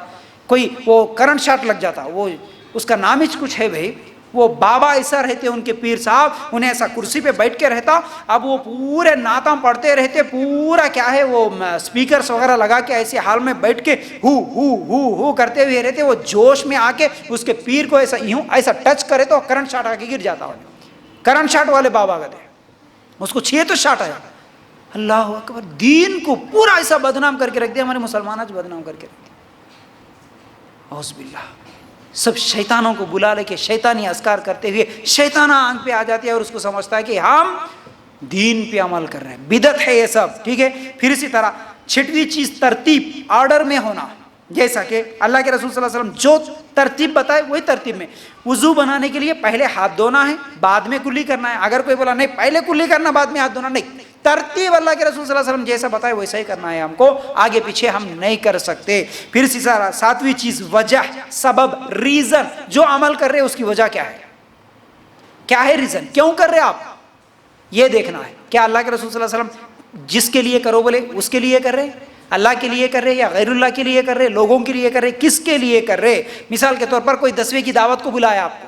کوئی وہ کرنٹ شاٹ لگ جاتا, وہ اس کا نام ہی کچھ ہے بھائی. وہ بابا ایسا رہتے ان کے پیر صاحب, انہیں ایسا کرسی پہ بیٹھ کے رہتا. اب وہ پورے نعتیں پڑھتے رہتے, پورا کیا ہے وہ اسپیکرز وغیرہ لگا کے ایسے حال میں بیٹھ کے ہو کرتے ہوئے رہتے. وہ جوش میں آ کے اس کے پیر کو ایسا یوں ایسا ٹچ کرے تو کرنٹ شاٹ آ کے گر جاتا. کرنٹ شاٹ والے بابا کہتے ہیں, اس کو چھیے تو شاٹ آیا. اللہ اکبر, دین کو پورا ایسا بدنام کر کے رکھ دیا, ہمارے مسلمان آج بدنام کر کے رکھ دیا. اعوذ باللہ. سب شیطانوں کو بلا لے کے شیطانی اذکار کرتے ہوئے شیطانہ آنکھ پہ آ جاتی ہے اور اس کو سمجھتا ہے کہ ہم دین پہ عمل کر رہے ہیں. بدعت ہے یہ سب. ٹھیک ہے, پھر اسی طرح چھٹویں چیز ترتیب, آرڈر میں ہونا. جیسا کہ اللہ کے رسول صلی اللہ علیہ وسلم جو ترتیب بتائے وہی ترتیب میں. وضو بنانے کے لیے پہلے ہاتھ دھونا ہے, بعد میں کلی کرنا ہے. اگر کوئی بولا نہیں پہلے کلی کرنا بعد میں ہاتھ دھونا, نہیں, ترتیب اللہ کے رسول صلی اللہ علیہ وسلم جیسا بتائے ویسا ہی کرنا ہے ہم کو, آگے پیچھے ہم نہیں کر سکتے. پھر ساتویں چیز وجہ, سبب, ریزن. جو عمل کر رہے اس کی وجہ کیا ہے, کیا ہے ریزن, کیوں کر رہے آپ, یہ دیکھنا ہے. کیا اللہ کے رسول صلی اللہ علیہ وسلم جس کے لیے کرو بولے اس کے لیے کر رہے, اللہ کے لیے کر رہے یا غیر اللہ کے لیے کر رہے, لوگوں کے لیے کر رہے, کس کے لیے کر رہے. مثال کے طور پر کوئی 10ویں کی دعوت کو بلایا آپ کو,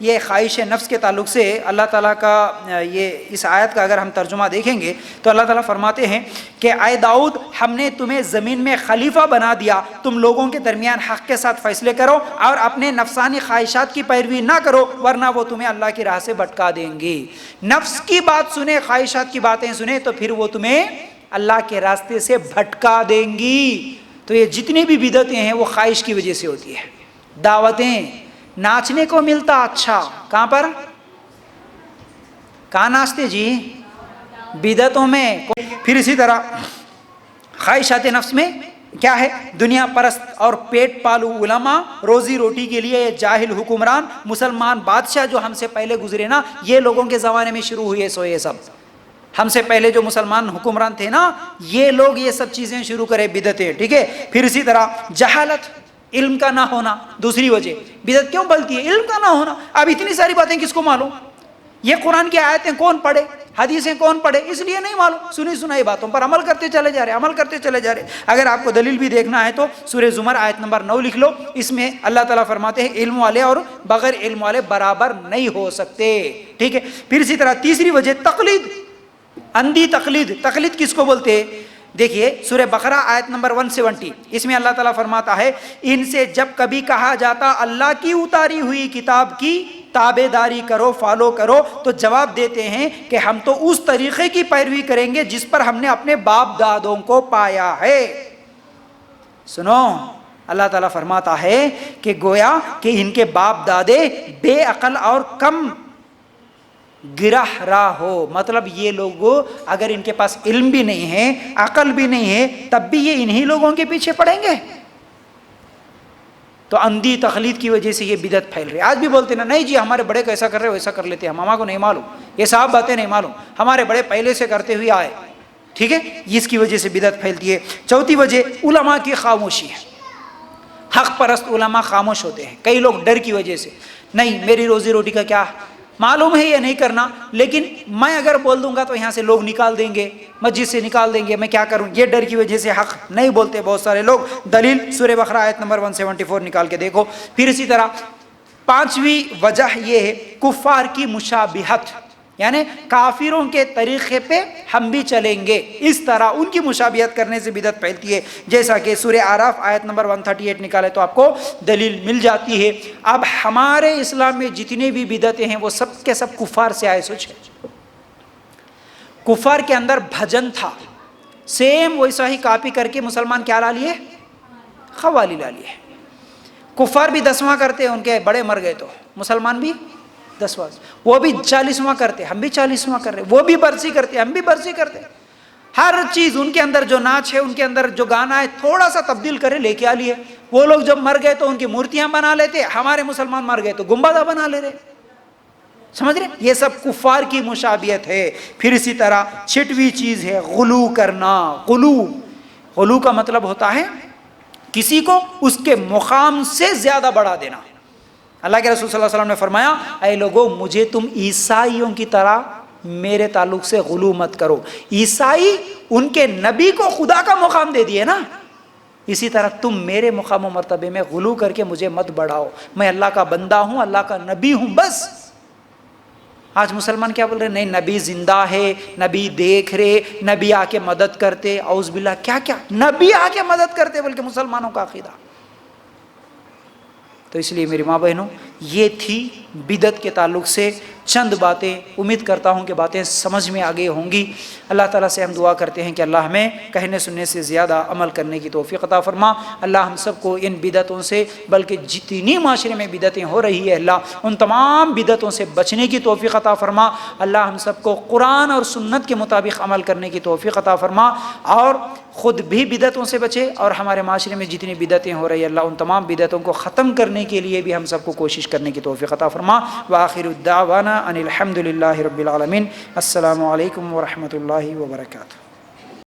یہ خواہش نفس کے تعلق سے اللہ تعالیٰ کا یہ اس آیت کا اگر ہم ترجمہ دیکھیں گے تو اللہ تعالیٰ فرماتے ہیں کہ اے داؤد ہم نے تمہیں زمین میں خلیفہ بنا دیا، تم لوگوں کے درمیان حق کے ساتھ فیصلے کرو اور اپنے نفسانی خواہشات کی پیروی نہ کرو ورنہ وہ تمہیں اللہ کی راہ سے بھٹکا دیں گی۔ نفس کی بات سنیں، خواہشات کی باتیں سنیں تو پھر وہ تمہیں اللہ کے راستے سے بھٹکا دیں گی۔ تو یہ جتنی بھی بدعتیں ہیں وہ خواہش کی وجہ سے ہوتی ہے۔ دعوتیں ناچنے کو ملتا، اچھا کہاں پر؟ کہاں ناچتے جی؟ بدعتوں میں۔ پھر اسی طرح خواہشات نفس میں کیا ہے؟ دنیا پرست اور پیٹ پالو علماء، روزی روٹی کے لیے یہ جاہل حکمران، مسلمان بادشاہ جو ہم سے پہلے گزرے نا، یہ لوگوں کے زمانے میں شروع ہوئے سو یہ سب۔ ہم سے پہلے جو مسلمان حکمران تھے نا، یہ لوگ یہ سب چیزیں شروع کرے بدعتیں، ٹھیک ہے۔ پھر اسی طرح جہالت، علم کا نہ ہونا، دوسری وجہ بدعت کیوں بلتی ہے؟ علم کا نہ ہونا۔ اب اتنی ساری باتیں کس کو معلوم؟ یہ قرآن کی آیتیں کون پڑھے، حدیثیں کون پڑھے؟ اس لیے نہیں معلوم، سنی سنائی باتوں پر عمل کرتے چلے جا رہے۔ اگر آپ کو دلیل بھی دیکھنا ہے تو سورہ زمر آیت نمبر 9 لکھ لو، اس میں اللہ تعالیٰ فرماتے ہیں علم والے اور بغیر علم والے برابر نہیں ہو سکتے، ٹھیک ہے۔ پھر اسی طرح تیسری وجہ تقلید، اندھی تقلید۔ تقلید کس کو بولتے ہیں؟ دیکھیے سورہ بقرہ آیت نمبر 170، اس میں اللہ تعالیٰ فرماتا ہے ان سے جب کبھی کہا جاتا اللہ کی اتاری ہوئی کتاب کی تابع داری کرو، فالو کرو، تو جواب دیتے ہیں کہ ہم تو اس طریقے کی پیروی کریں گے جس پر ہم نے اپنے باپ دادوں کو پایا ہے۔ سنو، اللہ تعالیٰ فرماتا ہے کہ گویا کہ ان کے باپ دادے بے عقل اور کم گرہ راہ ہو، مطلب یہ لوگ اگر ان کے پاس علم بھی نہیں ہے، عقل بھی نہیں ہے، تب بھی یہ انہی لوگوں کے پیچھے پڑیں گے۔ تو اندھی تقلید کی وجہ سے یہ بدعت پھیل رہی ہے۔ آج بھی بولتے نا نہیں جی ہمارے بڑے کیسا کر رہے ویسا کر لیتے، ہم کو نہیں معلوم، یہ صاحب باتیں نہیں معلوم، ہمارے بڑے پہلے سے کرتے ہوئے آئے، ٹھیک ہے۔ اس کی وجہ سے بدعت پھیلتی ہے۔ چوتھی وجہ علماء کی خاموشی ہے۔ حق پرست علماء خاموش ہوتے ہیں، کئی لوگ ڈر کی وجہ سے، نہیں میری روزی روٹی کا کیا معلوم ہے، یہ نہیں کرنا، لیکن میں اگر بول دوں گا تو یہاں سے لوگ نکال دیں گے، مسجد سے نکال دیں گے، میں کیا کروں، یہ ڈر کی وجہ سے حق نہیں بولتے بہت سارے لوگ۔ دلیل سورہ بقرہ آیت نمبر 174 نکال کے دیکھو۔ پھر اسی طرح پانچویں وجہ یہ ہے کفار کی مشابہت، یعنی کافروں کے طریقے پہ ہم بھی چلیں گے، اس طرح ان کی مشابہت کرنے سے بدعت پھیلتی ہے، جیسا کہ سورہ اعراف آیت نمبر 138 نکالے تو آپ کو دلیل مل جاتی ہے۔ اب ہمارے اسلام میں جتنے بھی بدعتیں ہیں وہ سب کے سب کفار سے آئے سوچ ہے۔ کفار کے اندر بھجن تھا، سیم ویسا ہی کاپی کر کے مسلمان کیا لا لیے؟ قوالی لا لیے۔ کفار بھی 10واں کرتے، ان کے بڑے مر گئے تو مسلمان بھی 10واں، وہ بھی 40واں کرتے، ہم بھی 40واں کر رہے، وہ بھی برسی کرتے، ہم بھی برسی کرتے۔ ہر چیز ان کے اندر جو ناچ ہے، ان کے اندر جو گانا ہے، تھوڑا سا تبدیل کرے لے کے آ لیے۔ وہ لوگ جب مر گئے تو ان کی مورتیاں بنا لیتے، ہمارے مسلمان مر گئے تو گنبدہ بنا لے رہے، سمجھ رہے؟ یہ سب کفار کی مشابہت ہے۔ پھر اسی طرح چھٹویں چیز ہے غلو کرنا۔ غلو کا مطلب ہوتا ہے کسی کو اس کے مقام سے زیادہ بڑھا دینا۔ اللہ کے رسول صلی اللہ علیہ وسلم نے فرمایا اے لوگو مجھے تم عیسائیوں کی طرح میرے تعلق سے غلو مت کرو۔ عیسائی ان کے نبی کو خدا کا مقام دے دیے نا، اسی طرح تم میرے مقام و مرتبے میں غلو کر کے مجھے مت بڑھاؤ، میں اللہ کا بندہ ہوں، اللہ کا نبی ہوں بس۔ آج مسلمان کیا بول رہے ہیں؟ نہیں نبی زندہ ہے، نبی دیکھ رہے، نبی آ کے مدد کرتے، اعوذ باللہ کیا کیا نبی آ کے مدد کرتے، بلکہ مسلمانوں کا عقیدہ۔ تو اس لیے میری ماں بہنوں، یہ تھی بدعت کے تعلق سے چند باتیں، امید کرتا ہوں کہ باتیں سمجھ میں آگے ہوں گی۔ اللہ تعالیٰ سے ہم دعا کرتے ہیں کہ اللہ ہمیں کہنے سننے سے زیادہ عمل کرنے کی توفیق عطا فرما۔ اللہ ہم سب کو ان بدعتوں سے، بلکہ جتنی معاشرے میں بدعتیں ہو رہی ہے اللہ ان تمام بدعتوں سے بچنے کی توفیق عطا فرما۔ اللہ ہم سب کو قرآن اور سنت کے مطابق عمل کرنے کی توفیق عطا فرما، اور خود بھی بدعتوں سے بچے، اور ہمارے معاشرے میں جتنی بدعتیں ہو رہی ہے اللہ ان تمام بدعتوں کو ختم کرنے کے لیے بھی ہم سب کو کوشش کرنے کی توفیق عطا فرما۔ وآخر الدعوانا ان الحمد للہ رب العالمین۔ السلام علیکم ورحمۃ اللہ وبرکاتہ۔